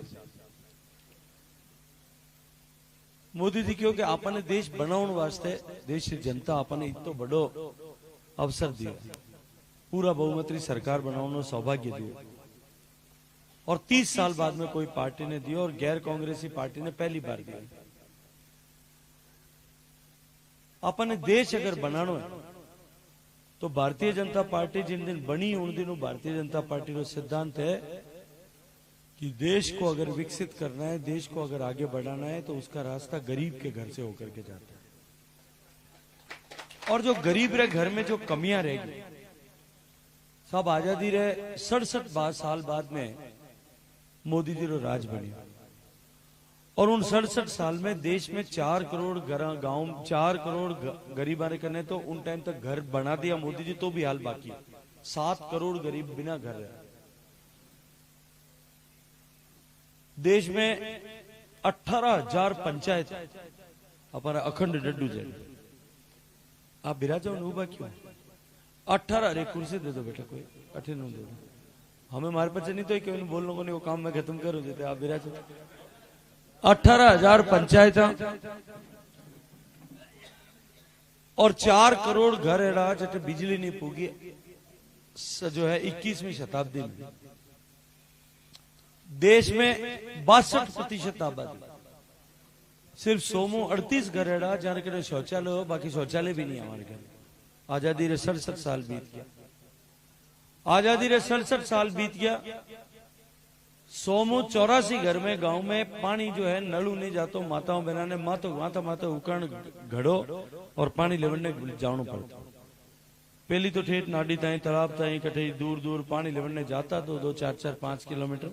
मोदी जी क्योंकि आपने देश बनाने वास्ते देश की जनता आपने इतो बड़ो अवसर दिया, पूरा बहुमती सरकार बनाने सौभाग्य दिया और 30 साल बाद में कोई पार्टी ने दिया और गैर कांग्रेसी पार्टी ने पहली बार दिया। अपने देश अगर बनाना है तो भारतीय जनता पार्टी जिन दिन बनी उन दिनों भारतीय जनता पार्टी का सिद्धांत है कि देश को अगर विकसित करना है, देश को अगर आगे बढ़ाना है तो उसका रास्ता गरीब के घर से होकर के जाता है। और जो गरीब रहे घर में जो कमियां रहेगी सब आजादी रहे 67 साल बाद में मोदी जी रो राज बनी और उन 67 साल में देश में 4 करोड़ गांव 4 करोड़ गरीब आने करने तो उन टाइम तक घर बना दिया मोदी जी तो भी हाल बाकी 7 करोड़ गरीब बिना घर रहे। देश में 18,000 पंचायत अपना अखंड डड्डू जाए। आप बिराजो नूबा क्यों 18 अरे कुर्सी दे दो बेटा कोई 18 दे दो हमें मारे पर नहीं तो क्यों बोल लोगों ने वो काम मैं खत्म करो देते आप बिराजो। 18,000 पंचायत और 4 करोड़ घर एड़ा जैसे बिजली नहीं पूगी जो है 21वीं शताब्दी में देश में 62% आबादी सिर्फ 38 घर एड़ा जहां के शौचालय हो, बाकी शौचालय भी नहीं हमारे घर। आजादी रे 67 साल बीत गया, आजादी रे 67 साल बीत गया 184 घर में गांव में पानी जो है नलू नहीं जातो, माताओं बहना ने मातो माता माता उकरण घड़ो और पानी लेवड़ने जानो पड़ता। पहली तो ठेठ नाडी ताई तालाब ताई कठे दूर दूर पानी लेवड़ने जाता तो 2 4 4 5 किलोमीटर।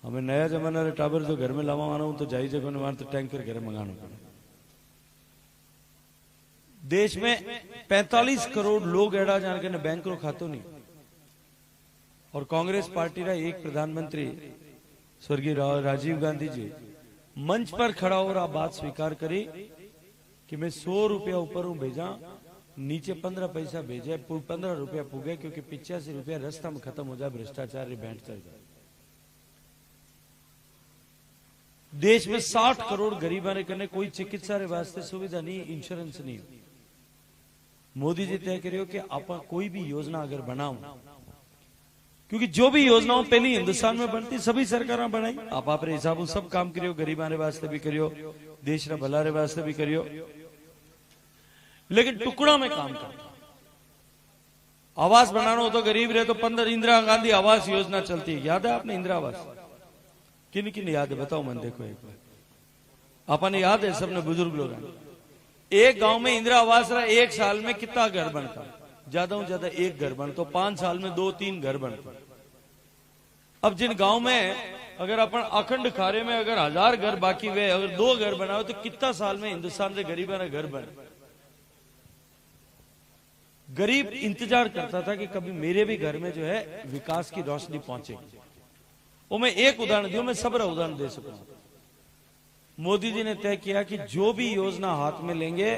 हमें नया जमाना रे टाबर जो घर में लावाना हूं तो जाई जगह ने मार तो टैंकर घर मंगाना पड़े। देश में 45 करोड़ लोग एड़ा जान के बैंक रो खातो नहीं, और कांग्रेस पार्टी रा एक प्रधानमंत्री स्वर्गीय राजीव गांधी जी मंच पर खड़ा हो रहा बात स्वीकार करी कि मैं 100 रुपया ऊपर हूं भेजा, नीचे 15 पैसा भेजे, 15 रुपया पुगे क्योंकि 85 रुपया रास्ता में खत्म हो जाए, भ्रष्टाचार री बैंड चल जाए। देश में 60 करोड़ गरीबा ने करने कोई चिकित्सा रे वास्ते सुविधा नहीं, इंश्योरेंस नहीं। मोदी जी तय करियो कि आप कोई भी योजना अगर बनाओ, क्योंकि जो भी योजनाओं पहले हिंदुस्तान में बनती सभी सरकारें बनाई, आप अपने हिसाब से सब काम करियो, गरीबा रे वास्ते भी करियो, देश रा भला रे वास्ते भी करियो, लेकिन टुकड़ा में काम करता। आवास बनाना हो तो गरीब रहे तो 15 इंदिरा गांधी आवास योजना चलती है, याद है आपने इंदिरा आवास? किन किन याद है बताओ मन, देखो एक बार आपने याद है सबने बुजुर्ग लोग। एक गांव में इंदिरा आवास रहा, एक साल में कितना घर बनता? ज्यादा से ज्यादा एक घर बनता, तो 5 साल में 2-3 घर बनता। अब जिन गांव में अगर अपन अखंड खारे में अगर 1000 घर बाकी हुए, अगर 2 घर बनाओ तो कितना साल में हिंदुस्तान से गरीबा ना घर बने। गरीब इंतजार करता था कि कभी मेरे भी घर में जो है विकास की रोशनी पहुंचेगी। वो मैं एक उदाहरण दियो, मैं सबरा उदाहरण दे सकूं। मोदी जी ने तय किया कि जो भी योजना हाथ में लेंगे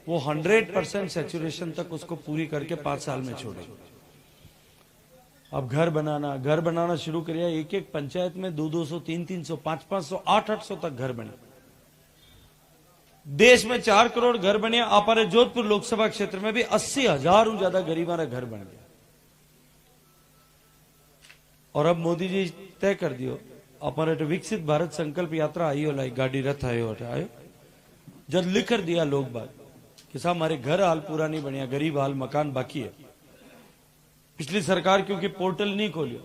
वो 100% सैचुरेशन तक उसको पूरी करके 5 साल में छोड़ेंगे। अब घर बनाना शुरू करिए। एक एक पंचायत में 200, 300, 500, 800 तक घर बने। देश में 4 करोड़ घर बने। हमारे जोधपुर लोकसभा क्षेत्र में भी 80,000 ज्यादा गरीबों का घर बन गया। और अब मोदी जी तय कर दियो, हमारे तो विकसित भारत संकल्प यात्रा आई हो, लाई गाड़ी रथ आयो जब लिख कर दिया लोग बात कि साहब हमारे घर हाल पूरा नहीं बनिया, गरीब हाल मकान बाकी है। पिछली सरकार क्योंकि पोर्टल नहीं खोलियो,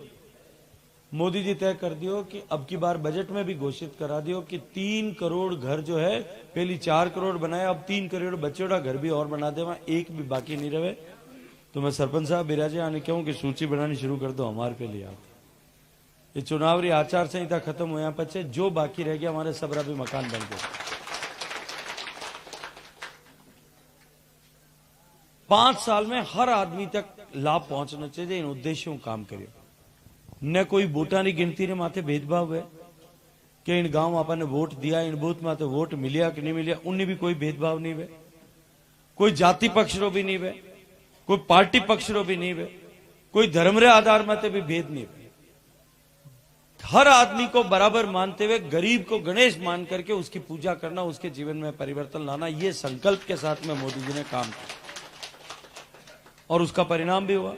मोदी जी तय कर दियो कि अब की बार बजट में भी घोषित करा दियो कि 3 करोड़ घर जो है, पहली 4 करोड़ बनाया, अब 3 करोड़ बच्चों का घर भी और बना दे, वहां एक भी बाकी नहीं रहे। तो मैं सरपंच साहब बिराजे आने क्यों कि सूची बनानी शुरू कर दो हमारे पे लिया। ये चुनावी आचार संहिता खत्म हुआ पचे जो बाकी रह गया हमारे सबरा भी मकान बन गए। 5 साल में हर आदमी तक लाभ पहुंचना चाहिए। इन उद्देश्यों काम करियो। न कोई वोटानी गिनती ने माथे भेदभाव है कि इन गांव आपने वोट दिया, इन बूथ माथे वोट मिलिया कि नहीं मिलिया, उनने भी कोई भेदभाव नहीं है। कोई जाति पक्ष रो भी नहीं है, कोई पार्टी पक्ष रो भी नहीं है, कोई धर्म रे आधार माथे भी भेद नहीं है। हर आदमी को बराबर मानते हुए गरीब को गणेश मान करके उसकी पूजा करना, उसके जीवन में परिवर्तन लाना, ये संकल्प के साथ में मोदी जी ने काम किया और उसका परिणाम भी हुआ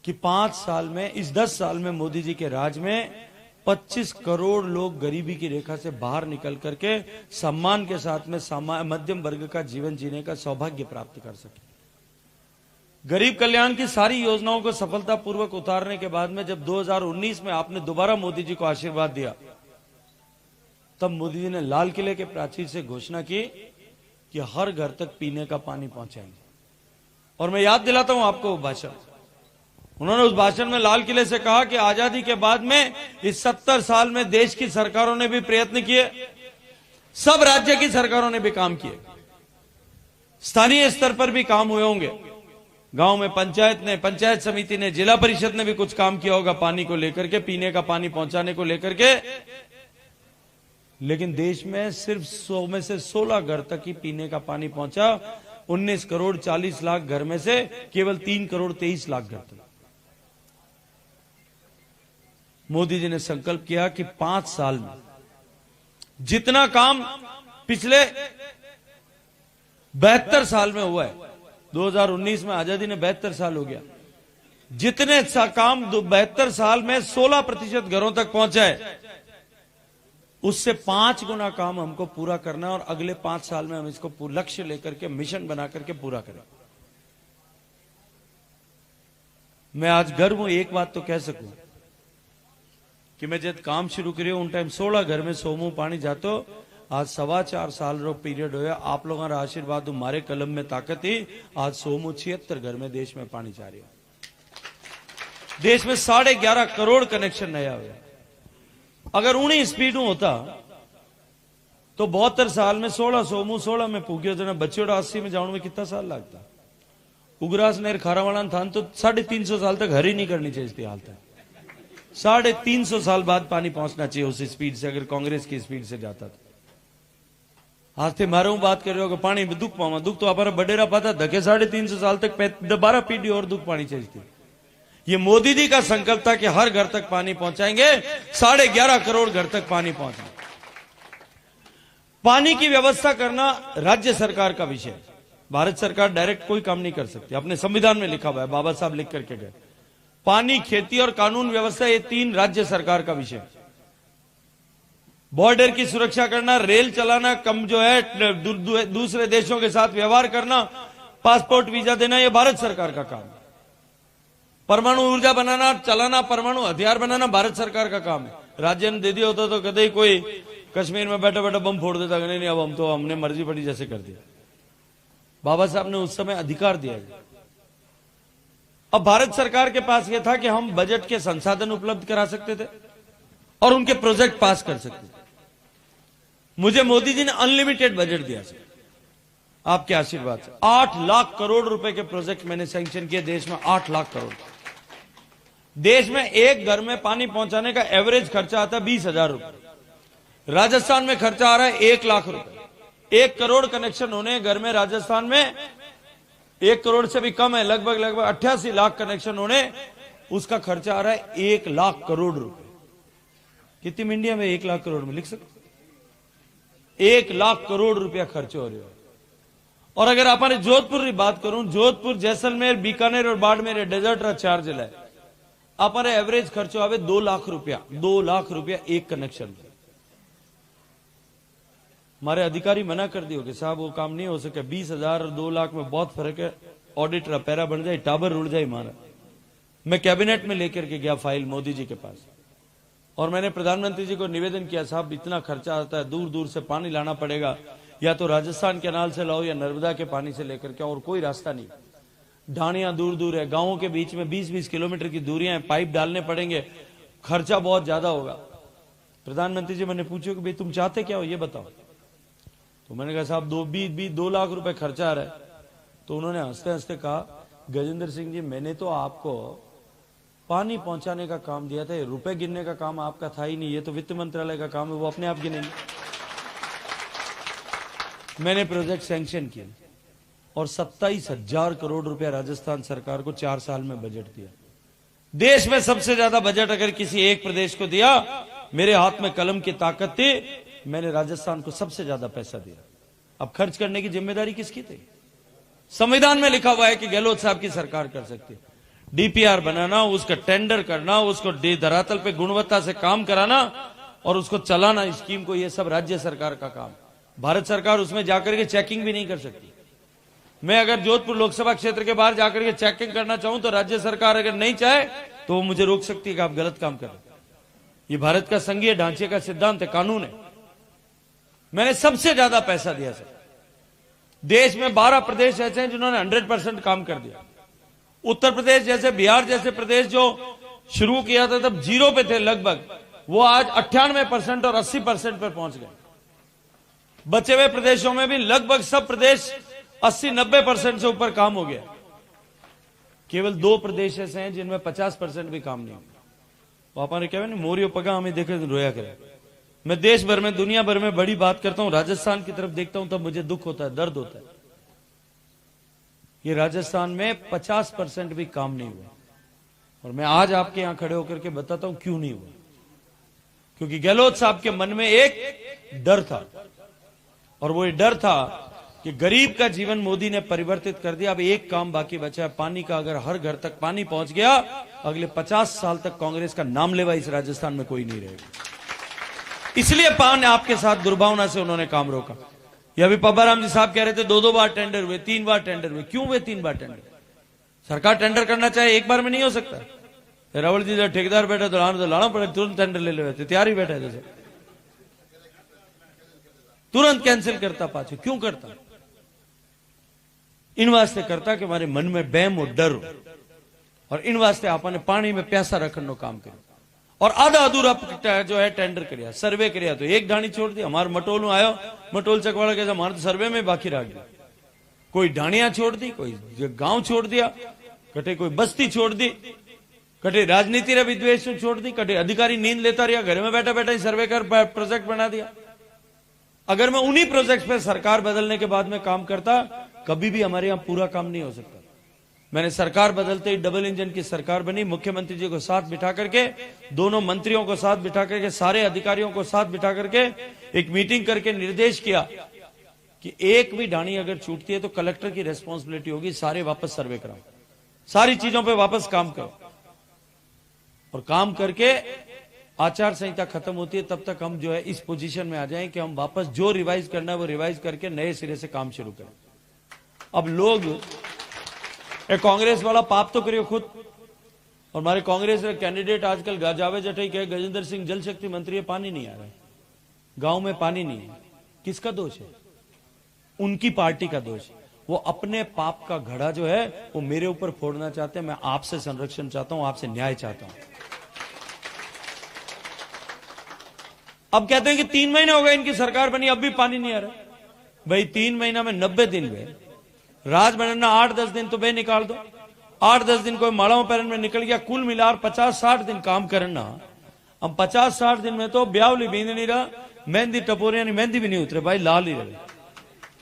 कि 5 साल में, इस 10 साल में मोदी जी के राज में 25 करोड़ लोग गरीबी की रेखा से बाहर निकल करके सम्मान के साथ में मध्यम वर्ग का जीवन जीने का सौभाग्य प्राप्त कर सके। गरीब कल्याण की सारी योजनाओं को सफलतापूर्वक उतारने के बाद में जब 2019 में आपने दोबारा मोदी जी को आशीर्वाद दिया, तब मोदी जी ने लाल किले के प्राचीर से घोषणा की कि हर घर तक पीने का पानी पहुंचाएंगे। और मैं याद दिलाता हूं आपको वो भाषण, उन्होंने उस भाषण में लाल किले से कहा कि आजादी के बाद में इस 70 साल में देश की सरकारों ने भी प्रयत्न किए, सब राज्य की सरकारों ने भी काम किए, स्थानीय स्तर पर भी काम हुए होंगे, गांव में पंचायत ने, पंचायत समिति ने, जिला परिषद ने भी कुछ काम किया होगा पानी को लेकर के, पीने का पानी पहुंचाने को लेकर के। लेकिन देश में सिर्फ 100 में से 16 घर तक ही पीने का पानी पहुंचा। 19 करोड़ 40 लाख घर में से केवल 3 करोड़ 23 लाख घर तक। मोदी जी ने संकल्प किया कि 5 साल में जितना काम पिछले 72 साल में हुआ है, 2019 में आजादी ने 72 साल हो गया, जितने काम 72 साल में 16% घरों तक पहुंचा है, उससे 5 गुना काम हमको पूरा करना है। और अगले 5 साल में हम इसको लक्ष्य लेकर के मिशन बना करके पूरा करें। मैं आज गर्व हूं, एक बात तो कह सकूं कि मैं जब काम शुरू करियो उन टाइम 16 घर में सोमू पानी जातो। आज 4.25 साल रो पीरियड होया, आप लोगों का आशीर्वाद हमारे कलम में ताकत ही आज सोमू 76 घर में देश में पानी जा रही है। देश में 11.5 करोड़ कनेक्शन नया हुआ। अगर उन्हीं स्पीड होता तो 72 साल में 16 सोमू 16 में पूगियो जना बच्चे 80 में जाने में कितना साल लगता। उगरास नेर खारावाला थान तो 350 साल तक हरी नहीं करनी चाहिए थी हालत है। 350 साल बाद पानी पहुंचना चाहिए उस स्पीड से, अगर कांग्रेस की स्पीड से जाता था। आज थे मारे बात कर रहे हो कि पानी में दुख पावा, दुख तो हमारा बडेरा पाता धके 350 साल तक 12 पीढ़ी और दुख पानी चाहिए थी। ये मोदी जी का संकल्प था कि हर घर तक पानी पहुंचाएंगे, 11.5 करोड़ घर तक पानी पहुंचा। पानी की व्यवस्था करना राज्य सरकार का विषय है। भारत सरकार डायरेक्ट कोई काम नहीं कर सकती, अपने संविधान में लिखा हुआ है, बाबा साहब लिख करके गए। पानी, खेती और कानून व्यवस्था ये 3 राज्य सरकार का विषय है। बॉर्डर की सुरक्षा करना, रेल चलाना, कम जो है दूसरे देशों के साथ व्यवहार करना, पासपोर्ट वीजा देना, ये भारत सरकार का काम है। परमाणु ऊर्जा बनाना, चलाना, परमाणु हथियार बनाना भारत सरकार का काम है। राज्य ने दे दिया होता तो कभी कोई कश्मीर में बैठा बैठा बम फोड़ देता, नहीं अब हम तो हमने मर्जी पड़ी जैसे कर दिया। बाबा साहब ने उस समय अधिकार दिया। अब भारत सरकार के पास यह था कि हम बजट के संसाधन उपलब्ध करा सकते थे और उनके प्रोजेक्ट पास कर सकते थे। मुझे मोदी जी ने अनलिमिटेड बजट दिया सर, आपके आशीर्वाद से। 8 लाख करोड़ रुपए के प्रोजेक्ट मैंने सैंक्शन किए देश में। 8 लाख करोड़। देश में एक घर में पानी पहुंचाने का एवरेज खर्चा आता है 20,000 रुपए। राजस्थान में खर्चा आ रहा है 1 लाख रुपए। 1 करोड़ कनेक्शन होने घर में राजस्थान में 1 करोड़ से भी कम है, लगभग 88 लाख कनेक्शन होने, उसका खर्चा आ रहा है 1 लाख करोड़ रुपए। कितनी इंडिया में 1 लाख करोड़ में लिख सकते? 1 लाख करोड़ रुपया खर्च हो रहे हो। और अगर आपने जोधपुर की बात करूं, जोधपुर, जैसलमेर, बीकानेर और बाड़मेर डेजर्ट रा 4 जिला है। अपने एवरेज खर्चो आवे 2 लाख रुपया। 2 लाख रुपया एक कनेक्शन। हमारे अधिकारी मना कर दियो कि साहब वो काम नहीं हो सके। 20,000 और 2 लाख में बहुत फर्क है। ऑडिट रा पैरा बन जाए, टावर उड़ जाए हमारा। मैं कैबिनेट में लेकर के गया फाइल मोदी जी के पास और मैंने प्रधानमंत्री जी को निवेदन किया, साहब इतना खर्चा आता है, दूर दूर से पानी लाना पड़ेगा, या तो राजस्थान कैनाल से लाओ या नर्मदा के पानी से लेकर के, और कोई रास्ता नहीं। ढाणियां दूर दूर है, गांवों के बीच में 20-20 किलोमीटर की दूरियां हैं, पाइप डालने पड़ेंगे, खर्चा बहुत ज्यादा होगा। प्रधानमंत्री जी मैंने पूछा कि भाई तुम चाहते क्या हो ये बताओ। तो मैंने कहा साहब 2 लाख रुपए खर्चा आ रहा है। तो उन्होंने हंसते हंसते कहा, गजेंद्र सिंह जी मैंने तो आपको पानी पहुंचाने का काम दिया था, रुपए गिनने का काम आपका था ही नहीं, ये तो वित्त मंत्रालय का काम है, वो अपने आप गिनेंगे। मैंने प्रोजेक्ट सैंक्शन किया और 27,000 करोड़ रुपया राजस्थान सरकार को 4 साल में बजट दिया। देश में सबसे ज्यादा बजट अगर किसी एक प्रदेश को दिया, मेरे हाथ में कलम की ताकत थी, मैंने राजस्थान को सबसे ज्यादा पैसा दिया। अब खर्च करने की जिम्मेदारी किसकी थी? संविधान में लिखा हुआ है कि गहलोत साहब की सरकार कर सकती है। डीपीआर बनाना, उसका टेंडर करना, उसको धरातल पे गुणवत्ता से काम कराना और उसको चलाना, स्कीम को, ये सब राज्य सरकार का काम। भारत सरकार उसमें जाकर के चेकिंग भी नहीं कर सकती। मैं अगर जोधपुर लोकसभा क्षेत्र के बाहर जाकर के चेकिंग करना चाहूं तो राज्य सरकार अगर नहीं चाहे तो वो मुझे रोक सकती है कि आप गलत काम कर रहे हैं। ये भारत का संघीय ढांचे का सिद्धांत है, कानून है। मैंने सबसे ज्यादा पैसा दिया सर। देश में 12 प्रदेश ऐसे हैं जिन्होंने 100% काम कर दिया। उत्तर प्रदेश जैसे, बिहार जैसे प्रदेश जो शुरू किया था तब 0 पे थे लगभग, वो आज 98% और 80% पर पहुंच गए। बचे हुए प्रदेशों में भी लगभग सब प्रदेश 80-90% से ऊपर काम हो गया। केवल 2 प्रदेश ऐसे हैं जिनमें 50% भी काम नहीं हुआ। पापा ने कहा मोरियो पगा हमें देखे रोया करे। मैं देश भर में, दुनिया भर में बड़ी बात करता हूं, राजस्थान की तरफ देखता हूं तब मुझे दुख होता है, दर्द होता है। ये राजस्थान में 50% भी काम नहीं हुआ। और मैं आज आपके यहां खड़े होकर के बताता हूं क्यों नहीं हुआ। क्योंकि गहलोत साहब के मन में एक डर था, और वो डर था कि गरीब का जीवन मोदी ने परिवर्तित कर दिया। अब एक काम बाकी बचा है, पानी का। अगर हर घर तक पानी पहुंच गया, अगले 50 साल तक कांग्रेस का नाम लेवा इस राजस्थान में कोई नहीं रहेगा। इसलिए पान आपके साथ दुर्भावना से उन्होंने काम रोका। ये अभी पब्बाराम जी साहब कह रहे थे 2-2 बार टेंडर हुए, 3 बार टेंडर हुए। क्यों हुए 3 बार टेंडर? सरकार टेंडर करना चाहे एक बार में नहीं हो सकता। रावल जी जब ठेकेदार बैठा तो लाना पड़े, तुरंत टेंडर ले ले, तैयार ही बैठा है जैसे तुरंत कैंसिल करता पाछू। क्यों करता? इन वास्ते करता कि हमारे मन में बैम और डर हो, और इन वास्ते आपने पानी में प्यासा रखने काम करो। और आधा अधूरा जो है टेंडर करिया, सर्वे करिया तो एक ढाणी छोड़ दी। हमारे मटोल आयो, मटोल चकवाड़ा के हमारे तो सर्वे में बाकी रह गया। कोई ढाणियां छोड़ दी, कोई गांव छोड़ दिया, कटे कोई बस्ती छोड़ दी, कटे राजनीति रे विद्वेष छोड़ दी, कटे अधिकारी नींद लेता रहा, घर में बैठा बैठा ही सर्वे कर प्रोजेक्ट बना दिया। अगर मैं उन्हीं प्रोजेक्ट पे सरकार बदलने के बाद में काम करता, कभी भी हमारे यहां पूरा काम नहीं हो सकता। मैंने सरकार बदलते ही डबल इंजन की सरकार बनी, मुख्यमंत्री जी को साथ बिठा करके, दोनों मंत्रियों को साथ बिठा करके, सारे अधिकारियों को साथ बिठा करके एक मीटिंग करके निर्देश किया कि एक भी ढाणी अगर छूटती है तो कलेक्टर की रेस्पॉन्सिबिलिटी होगी, सारे वापस सर्वे कराओ, सारी चीजों पे वापस काम करो। और काम करके आचार संहिता खत्म होती है तब तक हम जो है इस पोजीशन में आ जाएं कि हम वापस जो रिवाइज करना है वो रिवाइज करके नए सिरे से काम शुरू करें। अब लोग कांग्रेस वाला पाप तो करियो खुद, और हमारे कांग्रेस के कैंडिडेट आजकल जावेद जटाई कहे गजेंद्र सिंह जल शक्ति मंत्री है, पानी नहीं आ रहा है, गांव में पानी नहीं है। किसका दोष है? उनकी पार्टी का दोष है। वो अपने पाप का घड़ा जो है वो मेरे ऊपर फोड़ना चाहते हैं। मैं आपसे संरक्षण चाहता हूं, आपसे न्याय चाहता हूं। अब कहते हैं कि 3 महीने हो गए इनकी सरकार बनी, अब भी पानी नहीं आ रहा। भाई 3 महीना में 90 दिन गए, राज बनना 8-10 दिन तो बे निकाल दो, 8-10 दिन कोई माड़ा पैरन में निकल गया, कुल मिलाकर 50-60 दिन काम करना। अब 50-60 दिन में तो ब्यावली बींद नहीं रहा, मेहंदी टपोरिया नहीं, मेहंदी भी नहीं उतरे भाई, लाल ही रहे।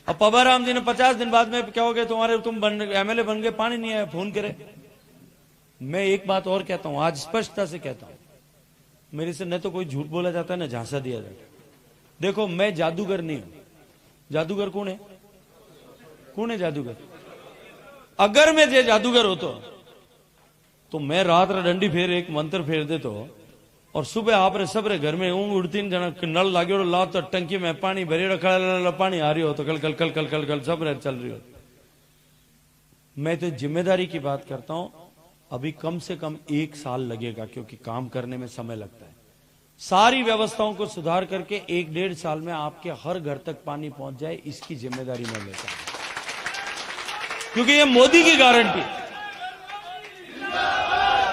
अब पबाराम जी ने 50 दिन बाद में क्या हो गया, तुम्हारे तुम एमएलए बन गए, पानी नहीं आया, फोन करे। मैं एक बात और कहता हूं, आज स्पष्टता से कहता हूं, मेरे से न तो कोई झूठ बोला जाता है न झांसा दिया जाता। देखो मैं जादूगर नहीं हूं। जादूगर कौन है? कौन है जादूगर? अगर मैं जे जादूगर हो तो मैं रात डंडी फेर एक मंत्र फेर दे तो, और सुबह आप रे सब रे घर में ऊँग उड़ती नल लागो ला तो टंकी में पानी भरी रखा, पानी आ रही हो तो कल कल कल कल कल कल सब रे चल रही हो। मैं तो जिम्मेदारी की बात करता हूं। अभी कम से कम 1 साल लगेगा, क्योंकि काम करने में समय लगता है। सारी व्यवस्थाओं को सुधार करके 1-1.5 साल में आपके हर घर तक पानी पहुंच जाए, इसकी जिम्मेदारी मैं लेता हूं, क्योंकि ये मोदी की गारंटी,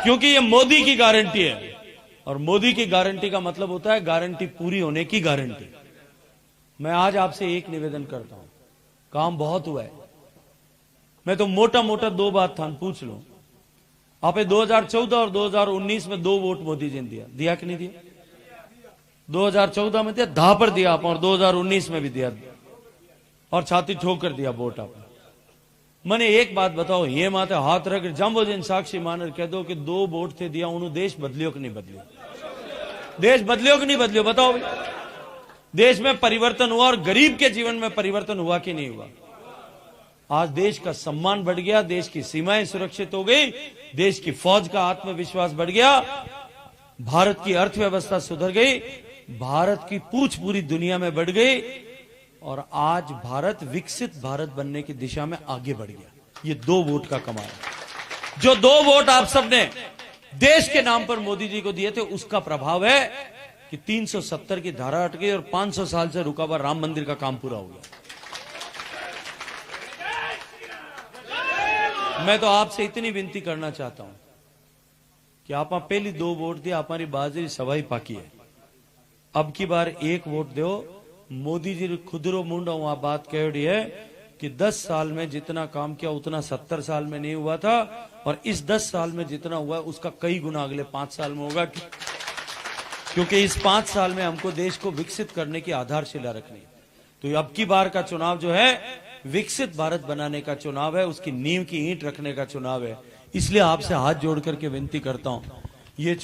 क्योंकि ये मोदी की गारंटी है। और मोदी की गारंटी का मतलब होता है गारंटी पूरी होने की गारंटी। मैं आज आपसे एक निवेदन करता हूं, काम बहुत हुआ है, मैं तो मोटा मोटा 2 बात था पूछ लूं। आपने 2014 और 2019 में 2 वोट मोदी जी ने दिया कि नहीं दिया? 2014 में दिया, धा पर दिया आप, और 2019 में भी दिया, और छाती ठोक कर दिया वोट आपने। मैंने एक बात बताओ, ये माते हाथ रख जम्बो दिन साक्षी मानर कह दो कि 2 वोट थे दिया, उन्होंने देश बदलियो कि नहीं बदलियो? देश बदलियो कि नहीं बदलियो? बताओ भाई। देश में परिवर्तन हुआ, और गरीब के जीवन में परिवर्तन हुआ कि नहीं हुआ? आज देश का सम्मान बढ़ गया, देश की सीमाएं सुरक्षित हो गई, देश की फौज का आत्मविश्वास बढ़ गया, भारत की अर्थव्यवस्था सुधर गई, भारत की पूछ पूरी दुनिया में बढ़ गई, और आज भारत विकसित भारत बनने की दिशा में आगे बढ़ गया। ये 2 वोट का कमाल है। जो 2 वोट आप सबने देश के नाम पर मोदी जी को दिए थे, उसका प्रभाव है कि 370 की धारा हट गई और 500 साल से रुका हुआ राम मंदिर का काम पूरा हो गया। मैं तो आपसे इतनी विनती करना चाहता हूं कि आप पहली 2 वोट दिए, हमारी बाजी सवाई पाकी है। अब की बार 1 वोट दो। मोदी जी खुदरो मुंडा वहां बात कह रही है कि 10 साल में जितना काम किया उतना 70 साल में नहीं हुआ था, और इस 10 साल में जितना हुआ है उसका कई गुना अगले 5 साल में होगा, क्योंकि इस 5 साल में हमको देश को विकसित करने की आधारशिला रखनी है। तो अब की बार का चुनाव जो है विकसित भारत बनाने का चुनाव है, उसकी नींव की ईंट रखने का चुनाव है। इसलिए आपसे हाथ जोड़ करके विनती करता हूं, ये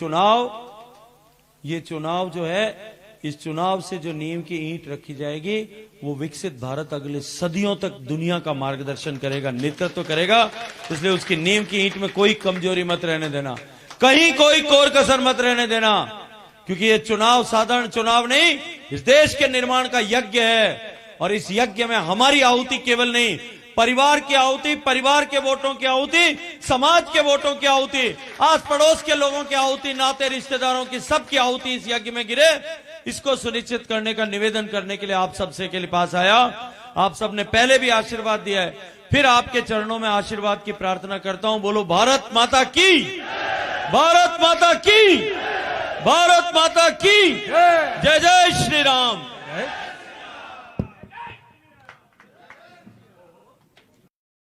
चुनाव जो है, इस चुनाव से जो नींव की ईंट रखी जाएगी वो विकसित भारत अगले सदियों तक दुनिया का मार्गदर्शन करेगा, नेतृत्व करेगा। इसलिए उसकी नींव की ईंट में कोई कमजोरी मत रहने देना, कहीं कोई कोर कसर मत रहने देना, क्योंकि ये चुनाव साधारण चुनाव नहीं, इस देश के निर्माण का यज्ञ है। और इस यज्ञ में हमारी आहुति केवल नहीं, परिवार की आहुति, परिवार के वोटों की आहुति, समाज के वोटों की आहुति, आस पड़ोस के लोगों की आहुति, नाते रिश्तेदारों की सबकी आहुति इस यज्ञ में गिरे, इसको सुनिश्चित करने का निवेदन करने के लिए आप सबसे के लिए पास आया। आप सबने पहले भी आशीर्वाद दिया है, फिर आपके चरणों में आशीर्वाद की प्रार्थना करता हूं। बोलो भारत माता की, भारत माता की, भारत माता की जय। जय श्री राम।